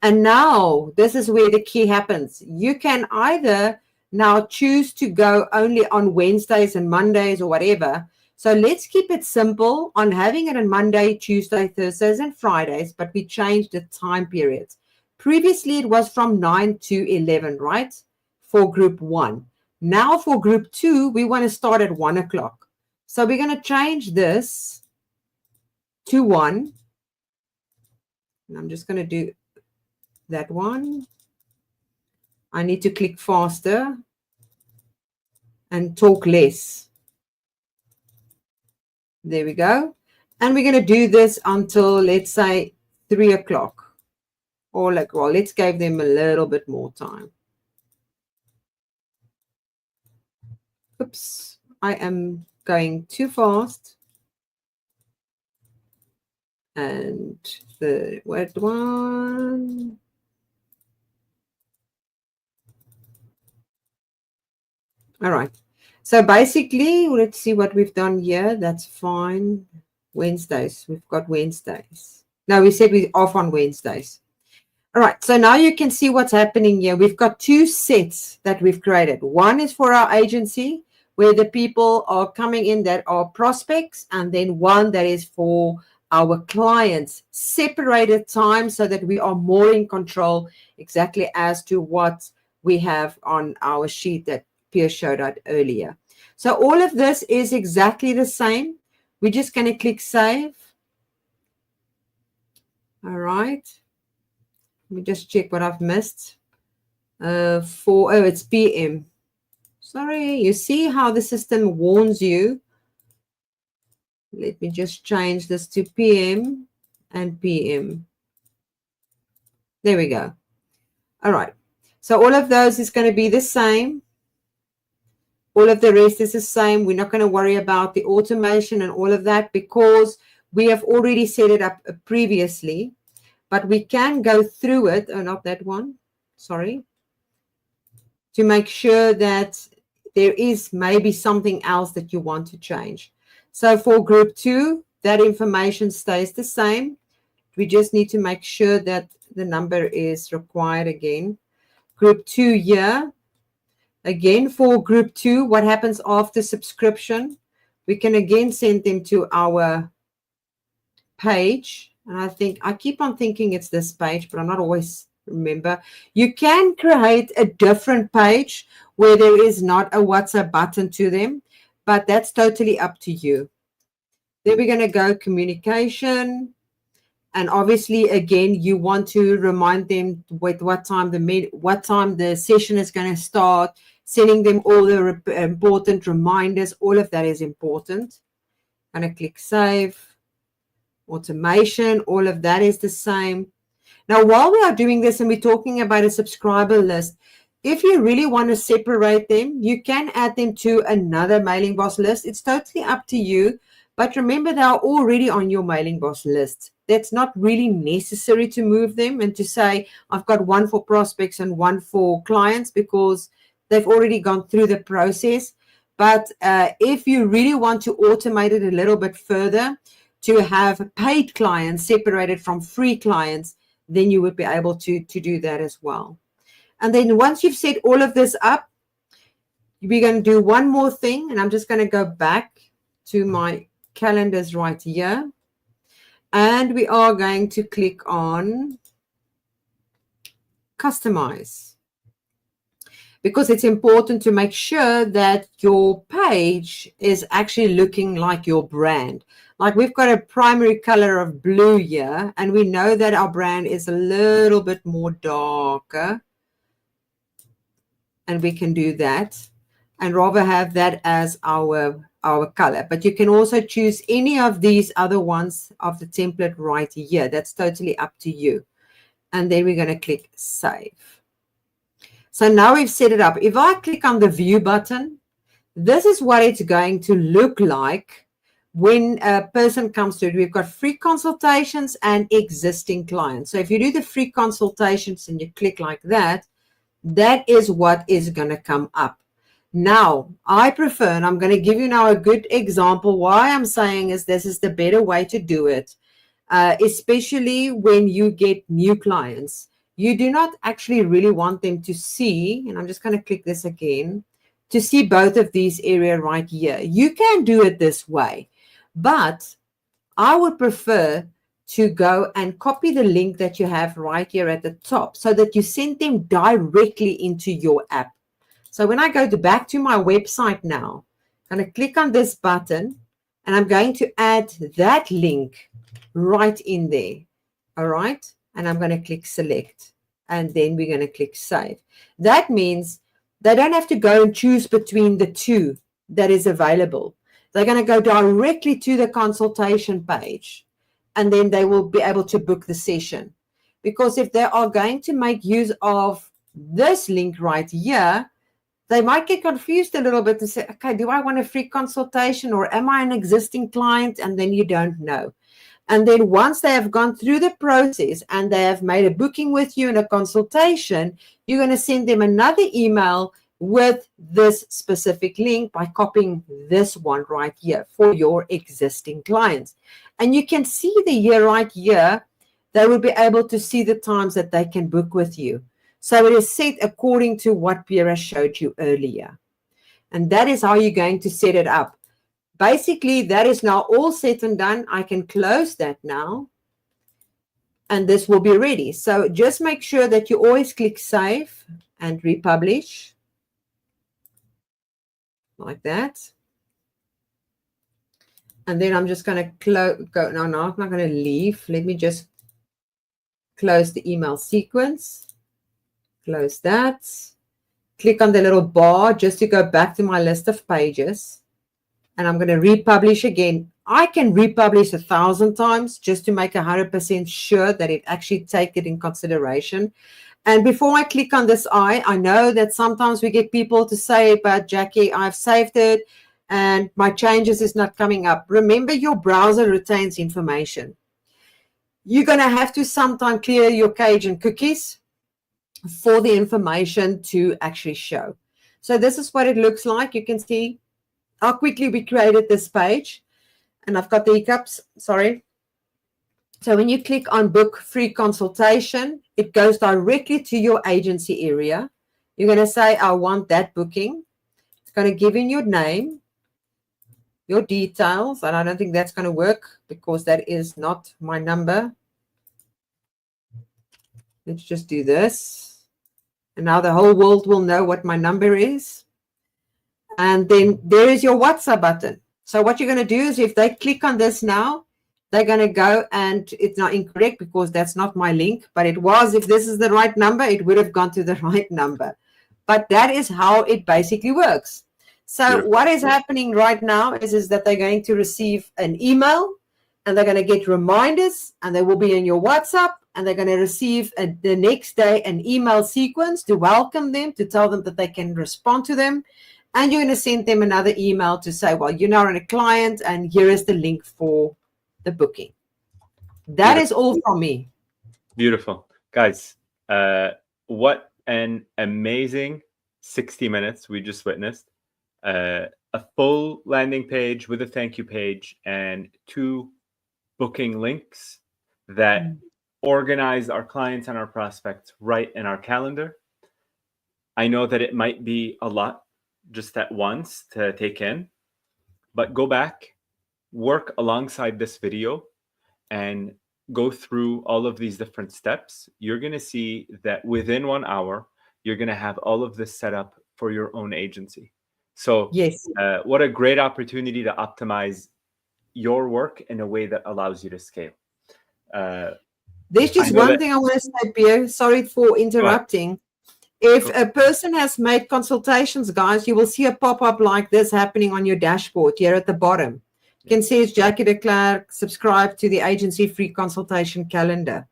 S1: And now this is where the key happens. You can either now choose to go only on Wednesdays and Mondays or whatever. So let's keep it simple on having it on Monday, Tuesday, Thursdays, and Fridays, but we changed the time periods. Previously, it was from 9 to 11, right? For group 1. Now for group 2, we want to start at 1 o'clock. So we're going to change this to 1. And I'm just going to do that one. I need to click faster and talk less. There we go. And we're going to do this until, let's say, 3 o'clock. Or like, well, let's give them a little bit more time. Oops, I am going too fast. And the word one. All right. So basically, let's see what we've done here. That's fine. Wednesdays. We've got Wednesdays. No, we said we're off on Wednesdays. All right. So now you can see what's happening here. We've got 2 sets that we've created. One is for our agency, where the people are coming in that are prospects, and then one that is for our clients, separated time so that we are more in control, exactly as to what we have on our sheet that Pierre showed out earlier. So all of this is exactly the same. We're just going to click save. All right. Let me just check what I've missed. It's PM. Sorry, you see how the system warns you. Let me just change this to PM and PM. There we go. All right. So all of those is going to be the same. All of the rest is the same. We're not going to worry about the automation and all of that because we have already set it up previously. But we can go through it. Oh, not that one. Sorry. To make sure that there is maybe something else that you want to change. So for group 2, that information stays the same. We just need to make sure that the number is required again. Group 2 here. Again, for group 2, what happens after subscription? We can again send them to our page. And I keep on thinking it's this page, but I'm not always remember. You can create a different page where there is not a WhatsApp button to them, but that's totally up to you. Then we're going to go communication. And obviously, again, you want to remind them with what time the session is going to start, sending them all the important reminders. All of that is important. I'm going to click save. Automation, all of that is the same. Now, while we are doing this and we're talking about a subscriber list, if you really want to separate them, you can add them to another mailing boss list. It's totally up to you. But remember, they are already on your mailing boss list. That's not really necessary to move them and to say, I've got one for prospects and one for clients, because they've already gone through the process. But if you really want to automate it a little bit further, to have paid clients separated from free clients, then you would be able to do that as well. And then once you've set all of this up, we're going to do one more thing, and I'm just going to go back to my calendars right here. And we are going to click on customize, because it's important to make sure that your page is actually looking like your brand. Like we've got a primary color of blue here, and we know that our brand is a little bit more darker. And we can do that and rather have that as our color. But you can also choose any of these other ones of the template right here. That's totally up to you. And then we're going to click save. So now we've set it up. If I click on the view button, this is what it's going to look like when a person comes to it. We've got free consultations and existing clients. So if you do the free consultations and you click like that, that is what is going to come up. Now, I prefer, and I'm going to give you now a good example. Why I'm saying is this is the better way to do it, especially when you get new clients. You do not actually really want them to see, and I'm just going to click this again, to see both of these areas right here. You can do it this way, but I would prefer to go and copy the link that you have right here at the top so that you send them directly into your app. So when I go back to my website now, I'm going to click on this button and I'm going to add that link right in there. All right. And I'm going to click select, and then we're going to click save. That means they don't have to go and choose between the two that is available. They're going to go directly to the consultation page, and then they will be able to book the session. Because if they are going to make use of this link right here, they might get confused a little bit and say, okay, do I want a free consultation or am I an existing client? And then you don't know. And then once they have gone through the process and they have made a booking with you and a consultation, you're going to send them another email with this specific link by copying this one right here for your existing clients. And you can see the year right here, they will be able to see the times that they can book with you. So it is set according to what Pierre showed you earlier. And that is how you're going to set it up. Basically, that is now all set and done. I can close that now. And this will be ready. So just make sure that you always click save and republish. Like that. And then I'm just going to go. No, I'm not going to leave. Let me just close the email sequence. Close that. Click on the little bar just to go back to my list of pages. And I'm going to republish again. I can republish 1,000 times just to make 100% sure that it actually takes it in consideration. And before I click on this I know that sometimes we get people to say, but Jackie, I've saved it and my changes is not coming up. Remember, your browser retains information. You're going to have to sometime clear your cache and cookies for the information to actually show. So this is what it looks like. You can see how quickly we created this page. And I've got the hiccups, sorry. So when you click on book free consultation, it goes directly to your agency area. You're going to say, I want that booking. It's going to give in your name, your details. And I don't think that's going to work because that is not my number. Let's just do this. And now the whole world will know what my number is. And then there is your WhatsApp button. So what you're going to do is if they click on this now, they're going to go, and it's not incorrect because that's not my link, but it was, if this is the right number, it would have gone to the right number. But that is how it basically works. So what is happening right now is that they're going to receive an email, and they're going to get reminders, and they will be in your WhatsApp, and they're going to receive the next day an email sequence to welcome them, to tell them that they can respond to them. And you're going to send them another email to say, well, you're now a client, and here is the link for the booking. That is all from me.
S2: Beautiful. Guys, what an amazing 60 minutes we just witnessed. A full landing page with a thank you page and 2 booking links that organize our clients and our prospects right in our calendar. I know that it might be a lot just at once to take in, but go back, work alongside this video, and go through all of these different steps. You're going to see that within 1 hour, you're going to have all of this set up for your own agency. So
S1: yes,
S2: what a great opportunity to optimize your work in a way that allows you to scale.
S1: There's just one thing I want to say, Pierre. Sorry for interrupting. If a person has made consultations, guys, you will see a pop-up like this happening on your dashboard here at the bottom. You can see it's Jackie de Klerk, subscribe to the agency free consultation calendar.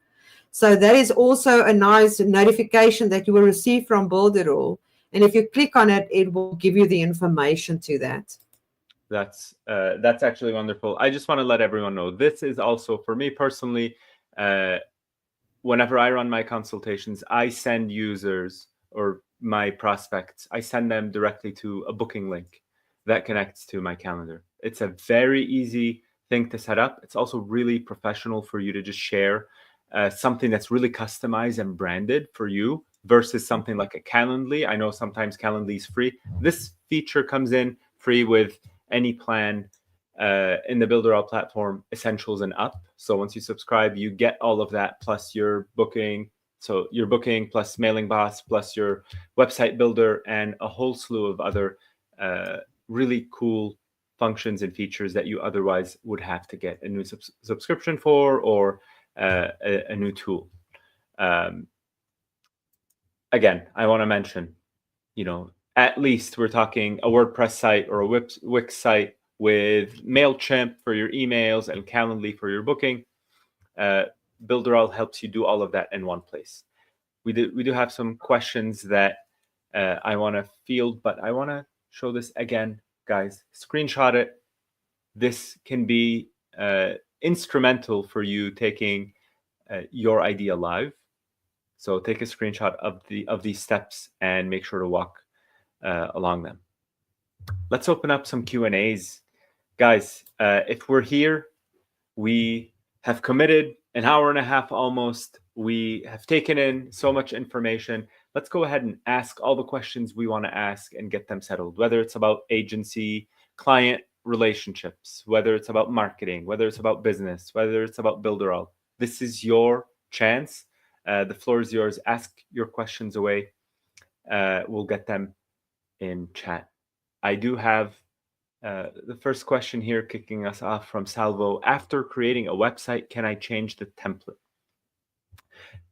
S1: So that is also a nice notification that you will receive from Builderall. And if you click on it, it will give you the information to that.
S2: That's actually wonderful. I just want to let everyone know, this is also for me personally, whenever I run my consultations, I send users or my prospects, I send them directly to a booking link that connects to my calendar. It's a very easy thing to set up. It's also really professional for you to just share something that's really customized and branded for you versus something like a Calendly. I know sometimes Calendly is free. This feature comes in free with any plan in the Builderall platform, Essentials and up. So once you subscribe, you get all of that plus your booking. So your booking plus Mailing Boss plus your website builder and a whole slew of other really cool functions and features that you otherwise would have to get a new subscription for or a new tool. Again, I want to mention, at least we're talking a WordPress site or a Wix site with MailChimp for your emails and Calendly for your booking. Builderall helps you do all of that in one place. We do have some questions that I want to field, but I want to show this again, guys. Screenshot it. This can be instrumental for you taking your idea live. So take a screenshot of these steps and make sure to walk along them. Let's open up some Q&As. Guys, if we're here, we have committed an hour and a half almost. We have taken in so much information. Let's go ahead and ask all the questions we want to ask and get them settled, whether it's about agency, client relationships, whether it's about marketing, whether it's about business, whether it's about Builderall. This is your chance. The floor is yours. Ask your questions away. We'll get them in chat. I do have the first question here kicking us off from Salvo. After creating a website, can I change the template?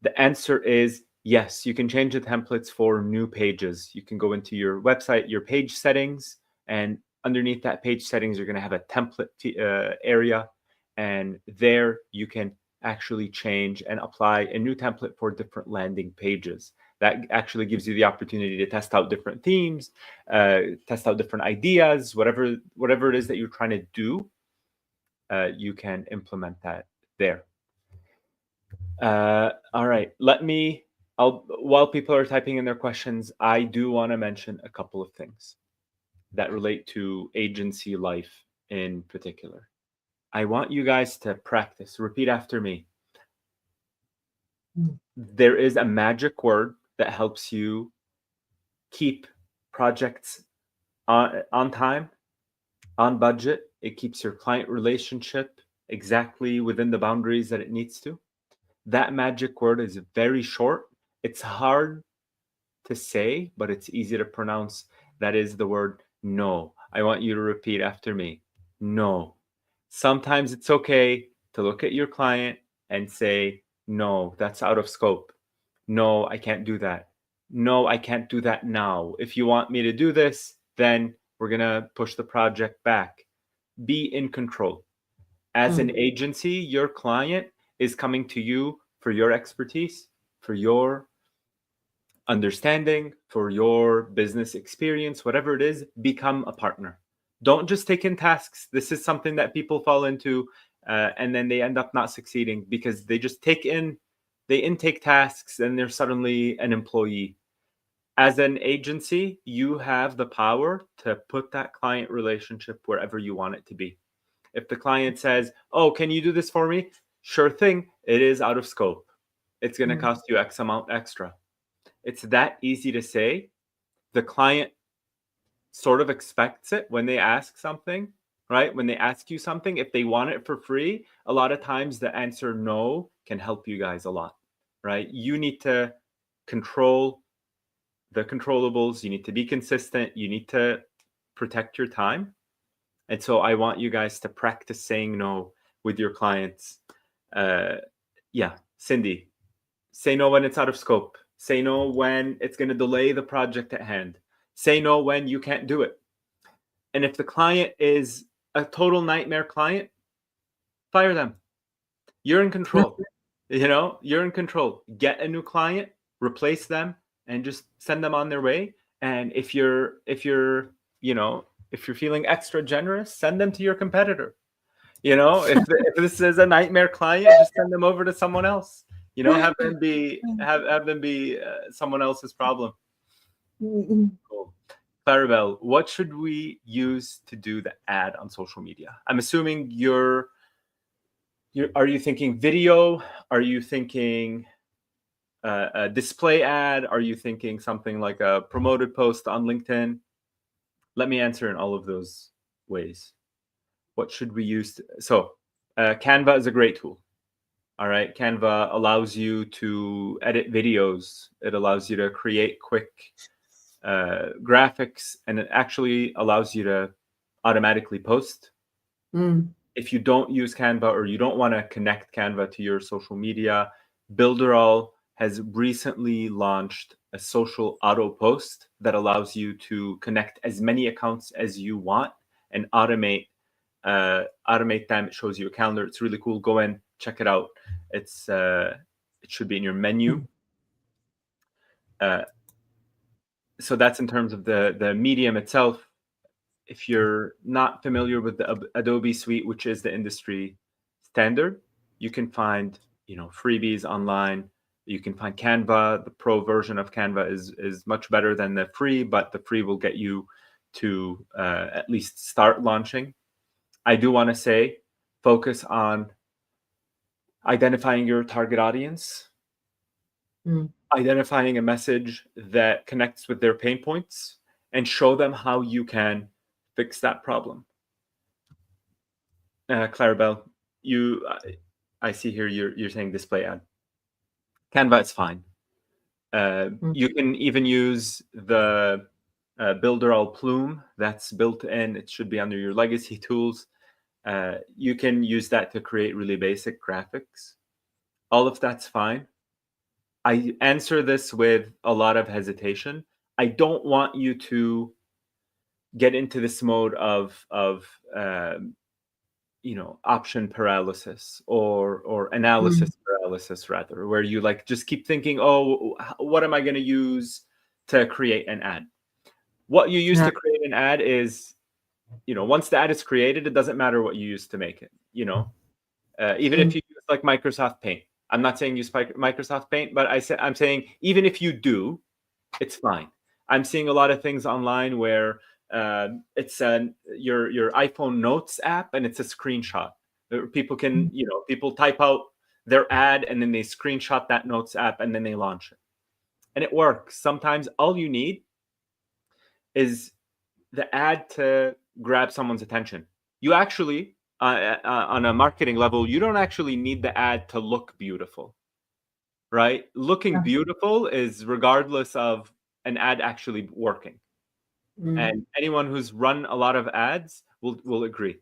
S2: The answer is yes. You can change the templates for new pages. You can go into your website, your page settings, and underneath that page settings, you're going to have a template area. And there you can actually change and apply a new template for different landing pages. That actually gives you the opportunity to test out different themes, test out different ideas, whatever it is that you're trying to do, you can implement that there. All right, while people are typing in their questions, I do want to mention a couple of things that relate to agency life in particular. I want you guys to practice, repeat after me. There is a magic word that helps you keep projects on time, on budget. It keeps your client relationship exactly within the boundaries that it needs to. That magic word is very short. It's hard to say, but it's easy to pronounce. That is the word no. I want you to repeat after me. No. Sometimes it's okay to look at your client and say, no, that's out of scope. No, I can't do that. No, I can't do that now. If you want me to do this, then we're going to push the project back. Be in control. As an agency, your client is coming to you for your expertise, for your understanding, for your business experience, whatever it is. Become a partner. Don't just take in tasks. This is something that people fall into, and then they end up not succeeding because they just they intake tasks and they're suddenly an employee. As an agency, you have the power to put that client relationship wherever you want it to be. If the client says, oh, can you do this for me? Sure thing. It is out of scope. It's going to cost you X amount extra. It's that easy to say. The client sort of expects it when they ask something, right? When they ask you something, if they want it for free, a lot of times the answer no can help you guys a lot, right? You need to control the controllables. You need to be consistent. You need to protect your time. And so I want you guys to practice saying no with your clients. Cindy, say no when it's out of scope. Say no when it's going to delay the project at hand. Say no when you can't do it. And if the client is a total nightmare client, fire them. You're in control. You're in control. Get a new client, replace them, and just send them on their way. And if you're feeling extra generous, send them to your competitor. If this is a nightmare client, just send them over to someone else. Have them be someone else's problem. Cool. Clarabelle, what should we use to do the ad on social media? I'm assuming are you thinking video? Are you thinking a display ad? Are you thinking something like a promoted post on LinkedIn? Let me answer in all of those ways. What should we use? Canva is a great tool. All right. Canva allows you to edit videos. It allows you to create quick graphics, and it actually allows you to automatically post. If you don't use Canva or you don't want to connect Canva to your social media, Builderall has recently launched a social auto post that allows you to connect as many accounts as you want and automate them. It shows you a calendar. It's really cool. Go in, check it out. It should be in your menu. So that's in terms of the medium itself. If you're not familiar with the Adobe suite, which is the industry standard, you can find freebies online. You can find Canva. The pro version of Canva is much better than the free, but the free will get you to at least start launching. I do want to say, focus on identifying your target audience, identifying a message that connects with their pain points, and show them how you can fix that problem. Clarabelle, I see here you're saying display ad. Canva is fine. You can even use the Builderall Plume that's built in. It should be under your legacy tools. You can use that to create really basic graphics. All of that's fine. I answer this with a lot of hesitation. I don't want you to get into this mode of option paralysis or analysis paralysis, rather, where you just keep thinking, oh, what am I going to use to create an ad? What you use to create an ad is, once the ad is created, it doesn't matter what you use to make it. Even if you use Microsoft Paint. I'm not saying use Microsoft Paint, but I'm saying even if you do, it's fine. I'm seeing a lot of things online where it's your iPhone Notes app and it's a screenshot. People can, people type out their ad and then they screenshot that Notes app and then they launch it. And it works. Sometimes all you need is the ad to grab someone's attention. You actually, on a marketing level, you don't actually need the ad to look beautiful, right? Looking beautiful is regardless of an ad actually working. And anyone who's run a lot of ads will agree.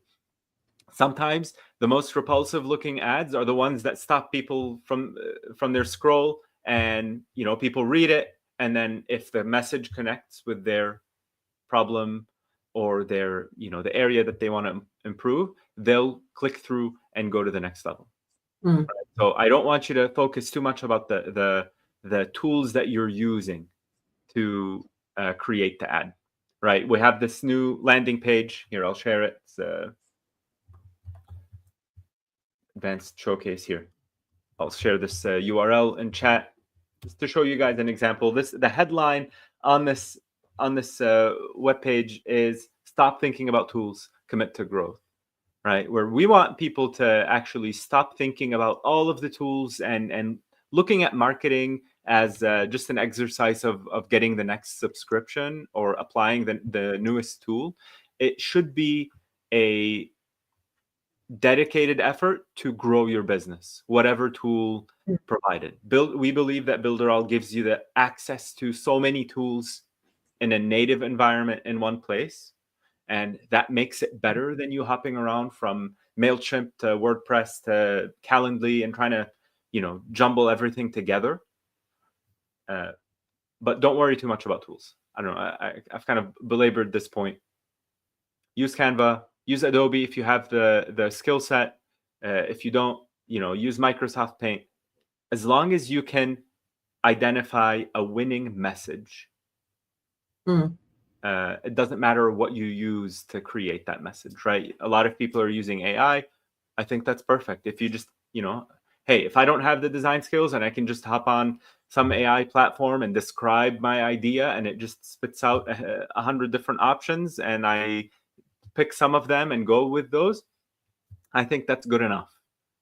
S2: Sometimes the most repulsive looking ads are the ones that stop people from their scroll, and people read it, and then if the message connects with their problem or their the area that they want to improve, they'll click through and go to the next level. Right? So I don't want you to focus too much about the tools that you're using to create the ad. Right? We have this new landing page here. I'll share it. It's advanced showcase here. I'll share this URL in chat just to show you guys an example. The headline on this web page is "Stop thinking about tools, commit to growth." Right, where we want people to actually stop thinking about all of the tools and looking at marketing as just an exercise of getting the next subscription or applying the newest tool. It should be a dedicated effort to grow your business, whatever tool provided. We believe that Builderall gives you the access to so many tools in a native environment in one place, and that makes it better than you hopping around from MailChimp to WordPress to Calendly and trying to jumble everything together. But don't worry too much about tools. I don't know, I've kind of belabored this point. Use Canva, use Adobe if you have the skill set. If you don't, use Microsoft Paint. As long as you can identify a winning message, it doesn't matter what you use to create that message, right? A lot of people are using AI. I think that's perfect. If you just, hey, if I don't have the design skills and I can just hop on some AI platform and describe my idea and it just spits out 100 different options and I pick some of them and go with those, I think that's good enough.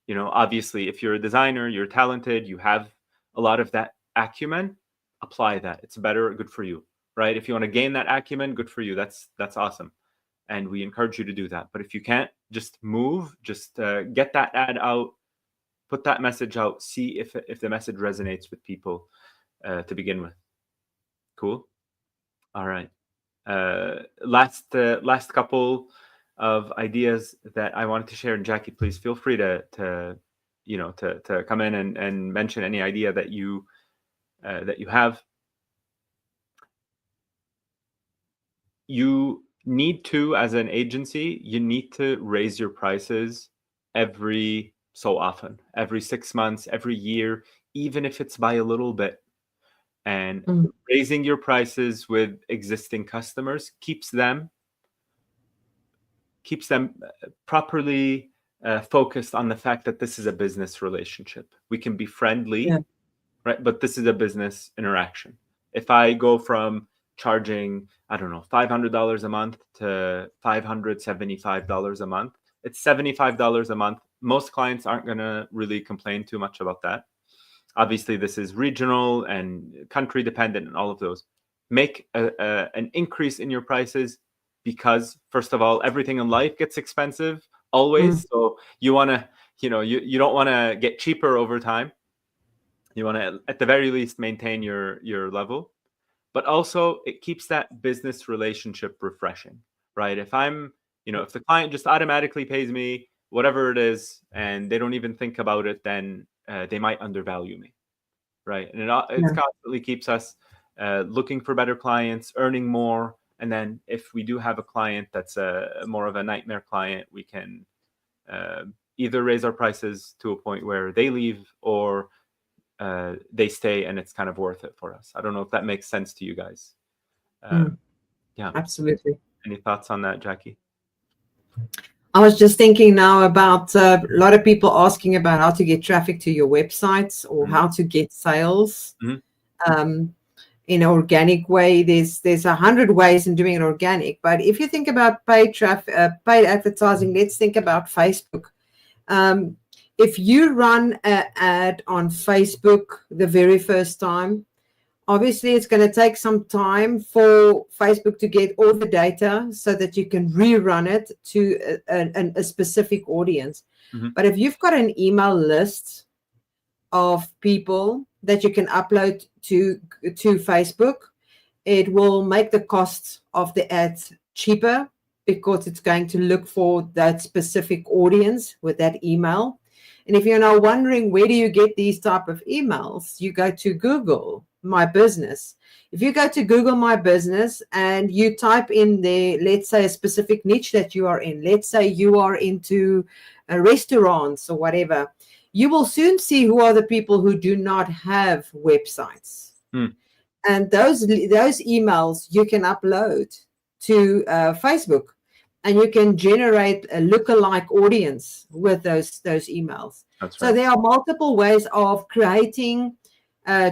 S2: Obviously, if you're a designer, you're talented, you have a lot of that acumen, apply that. It's better, good for you, right? If you want to gain that acumen, good for you. That's awesome. And we encourage you to do that. But if you can't, just move, just get that ad out, put that message out, see if the message resonates with people to begin with. Cool. All right. Last couple of ideas that I wanted to share, and Jackie, please feel free to come in and mention any idea that you have. You need to, as an agency, you need to raise your prices every so often, every 6 months, every year, even if it's by a little bit. And raising your prices with existing customers keeps them properly focused on the fact that this is a business relationship. We can be friendly, right? But this is a business interaction. If I go from charging, I don't know, $500 a month to $575 a month, it's $75 a month. Most clients aren't going to really complain too much about that. Obviously, this is regional and country dependent and all of those. Make an increase in your prices because, first of all, everything in life gets expensive always. So you want to, you don't want to get cheaper over time. You want to, at the very least, maintain your level. But also, it keeps that business relationship refreshing, right? If I'm, if the client just automatically pays me whatever it is and they don't even think about it, then they might undervalue me, right? And it constantly keeps us looking for better clients, earning more. And then if we do have a client that's more of a nightmare client, we can either raise our prices to a point where they leave or they stay and it's kind of worth it for us. I don't know if that makes sense to you guys. Yeah,
S1: absolutely.
S2: Any thoughts on that, Jackie?
S1: I was just thinking now about a lot of people asking about how to get traffic to your websites or how to get sales in an organic way. There's 100 ways in doing it organic, but if you think about paid traffic, paid advertising, let's think about Facebook. If you run an ad on Facebook the very first time, obviously it's going to take some time for Facebook to get all the data so that you can rerun it to a specific audience. But if you've got an email list of people that you can upload to Facebook, It will make the cost of the ads cheaper because it's going to look for that specific audience with that email. And if you're now wondering where do you get these type of emails, you go to Google My Business. If you go to Google My Business and you type in there, let's say a specific niche that you are in, let's say you are into restaurants or whatever, you will soon see who are the people who do not have websites. And those emails you can upload to Facebook, and you can generate a lookalike audience with those emails.
S2: That's
S1: So
S2: right.
S1: there are multiple ways of creating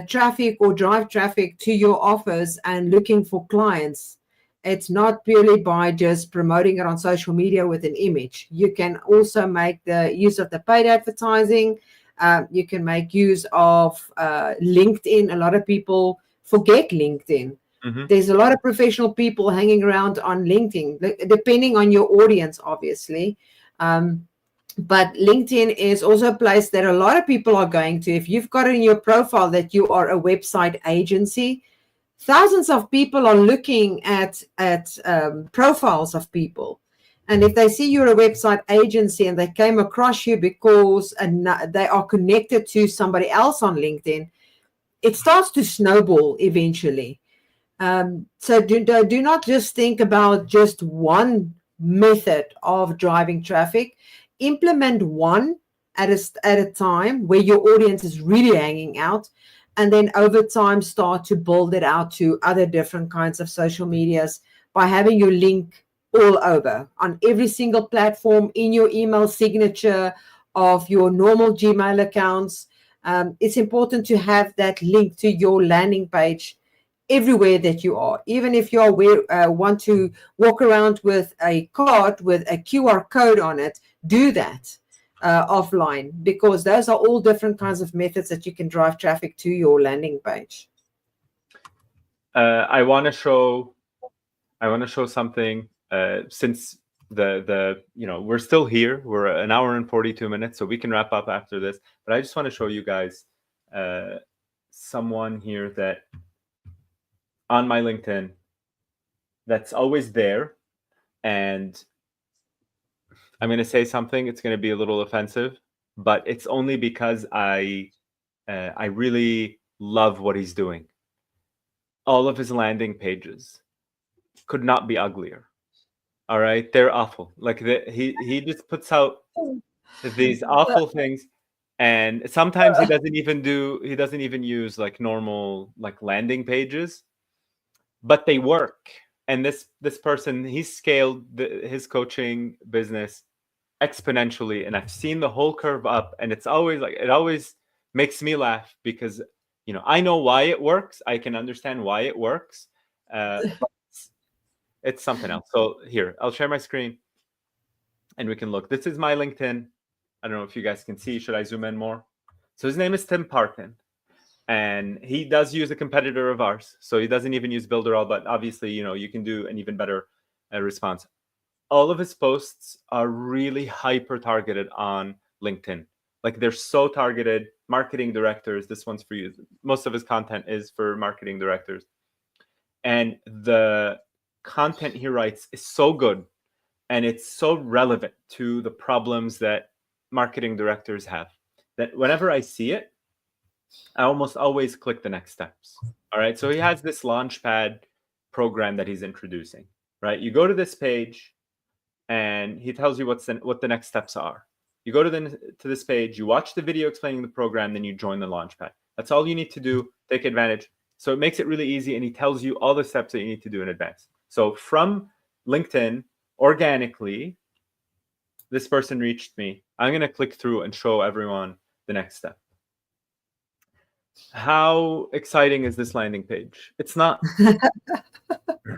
S1: traffic or drive traffic to your offers and looking for clients. It's not purely by just promoting it on social media with an image. You can also make the use of the paid advertising. You can make use of LinkedIn. A lot of people forget LinkedIn. There's a lot of professional people hanging around on LinkedIn, depending on your audience, obviously. But LinkedIn is also a place that a lot of people are going to. If you've got it in your profile that you are a website agency, thousands of people are looking at profiles of people. And if they see you're a website agency and they came across you because they are connected to somebody else on LinkedIn, it starts to snowball eventually. So do not just think about just one method of driving traffic. Implement one at a time where your audience is really hanging out, and then over time start to build it out to other different kinds of social medias by having your link all over on every single platform, in your email signature of your normal Gmail accounts. It's important to have that link to your landing page everywhere that you are. Even if you want to walk around with a card with a QR code on it, do that offline, because those are all different kinds of methods that you can drive traffic to your landing page.
S2: I want to show something, since we're still here. We're an hour and 42 minutes, so we can wrap up after this. But I just want to show you guys someone here that on my LinkedIn that's always there. And I'm going to say something, it's going to be a little offensive, but it's only because I really love what he's doing. All of his landing pages could not be uglier. All right, they're awful. Like he just puts out these awful things, and sometimes he doesn't even use like normal like landing pages, but they work. And this person, he scaled his coaching business exponentially, and I've seen the whole curve up, and it always makes me laugh because I know why it works. I can understand why it works. But it's something else. So here, I'll share my screen and we can look. This is my LinkedIn. I don't know if you guys can see. Should I zoom in more? So his name is Tim Parkin, and he does use a competitor of ours. So he doesn't even use Builderall, but obviously, you can do an even better response. All of his posts are really hyper targeted on LinkedIn. Like they're so targeted. Marketing directors, this one's for you. Most of his content is for marketing directors. And the content he writes is so good, and it's so relevant to the problems that marketing directors have, that whenever I see it, I almost always click the next steps. All right. So he has this Launchpad program that he's introducing, right? You go to this page and he tells you what the next steps are. You go to this page, you watch the video explaining the program, then you join the Launchpad. That's all you need to do. Take advantage. So it makes it really easy, and he tells you all the steps that you need to do in advance. So from LinkedIn, organically, this person reached me. I'm going to click through and show everyone the next step. How exciting is this landing page? It's not,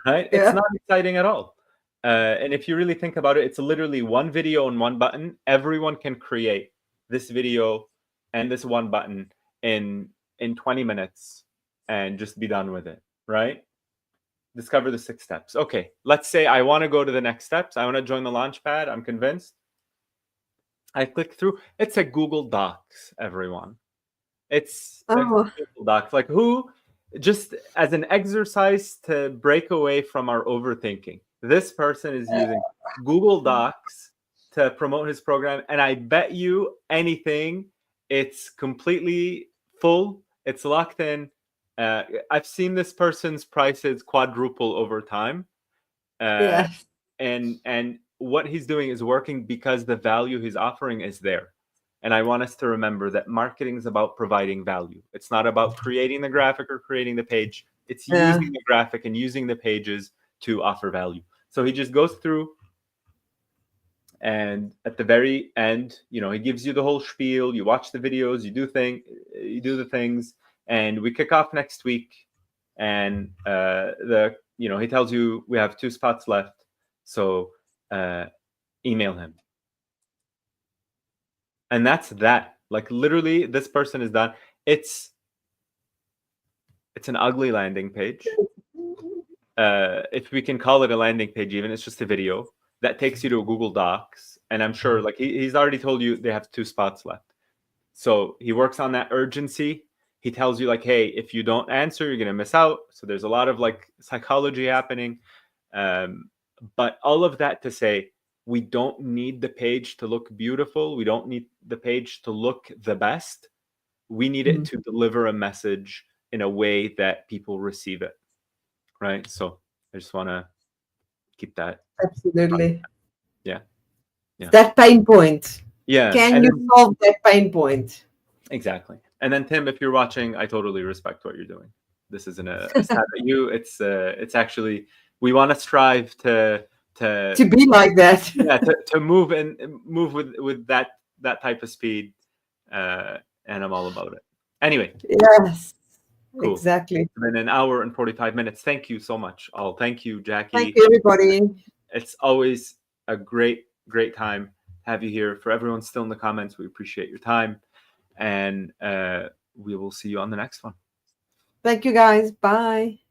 S2: right?
S1: Yeah.
S2: It's not exciting at all. And if you really think about it, it's literally one video and one button. Everyone can create this video and this one button in 20 minutes and just be done with it, right? Discover the 6 steps. Okay, let's say I want to go to the next steps. I want to join the Launchpad. I'm convinced. I click through. It's a Google Docs, everyone. It's a Google Docs. Like just as an exercise to break away from our overthinking. This person is using Google Docs to promote his program, and I bet you anything, it's completely full. It's locked in. I've seen this person's prices quadruple over time,
S1: Yeah.
S2: and what he's doing is working because the value he's offering is there. And I want us to remember that marketing is about providing value. It's not about creating the graphic or creating the page. It's
S1: Yeah.
S2: using the graphic and using the pages to offer value. So he just goes through, and at the very end, you know, he gives you the whole spiel. You watch the videos, you do the things, and we kick off next week. And he tells you we have 2 spots left, so email him. And that's that. Like, literally, this person is done. It's an ugly landing page. If we can call it a landing page, even, it's just a video that takes you to a Google Docs. And I'm sure, like, he's already told you they have 2 spots left. So he works on that urgency. He tells you, like, hey, if you don't answer, you're going to miss out. So there's a lot of, like, psychology happening. But all of that to say, we don't need the page to look beautiful. We don't need the page to look the best. We need it to deliver a message in a way that people receive it. Right? So I just want to keep that.
S1: Absolutely.
S2: Yeah.
S1: That pain point.
S2: Yeah.
S1: Can you solve that pain point?
S2: Exactly. And then, Tim, if you're watching, I totally respect what you're doing. This isn't a stab at you. It's actually, we want to strive to
S1: be like that.
S2: Yeah, to move with that type of speed, and I'm all about it. Anyway.
S1: Yes.
S2: Cool.
S1: Exactly.
S2: It's been an hour and 45 minutes. Thank you so much. Thank you, Jackie.
S1: Thank you, everybody.
S2: It's always a great time to have you here. For everyone still in the comments, we appreciate your time, and we will see you on the next one.
S1: Thank you, guys. Bye.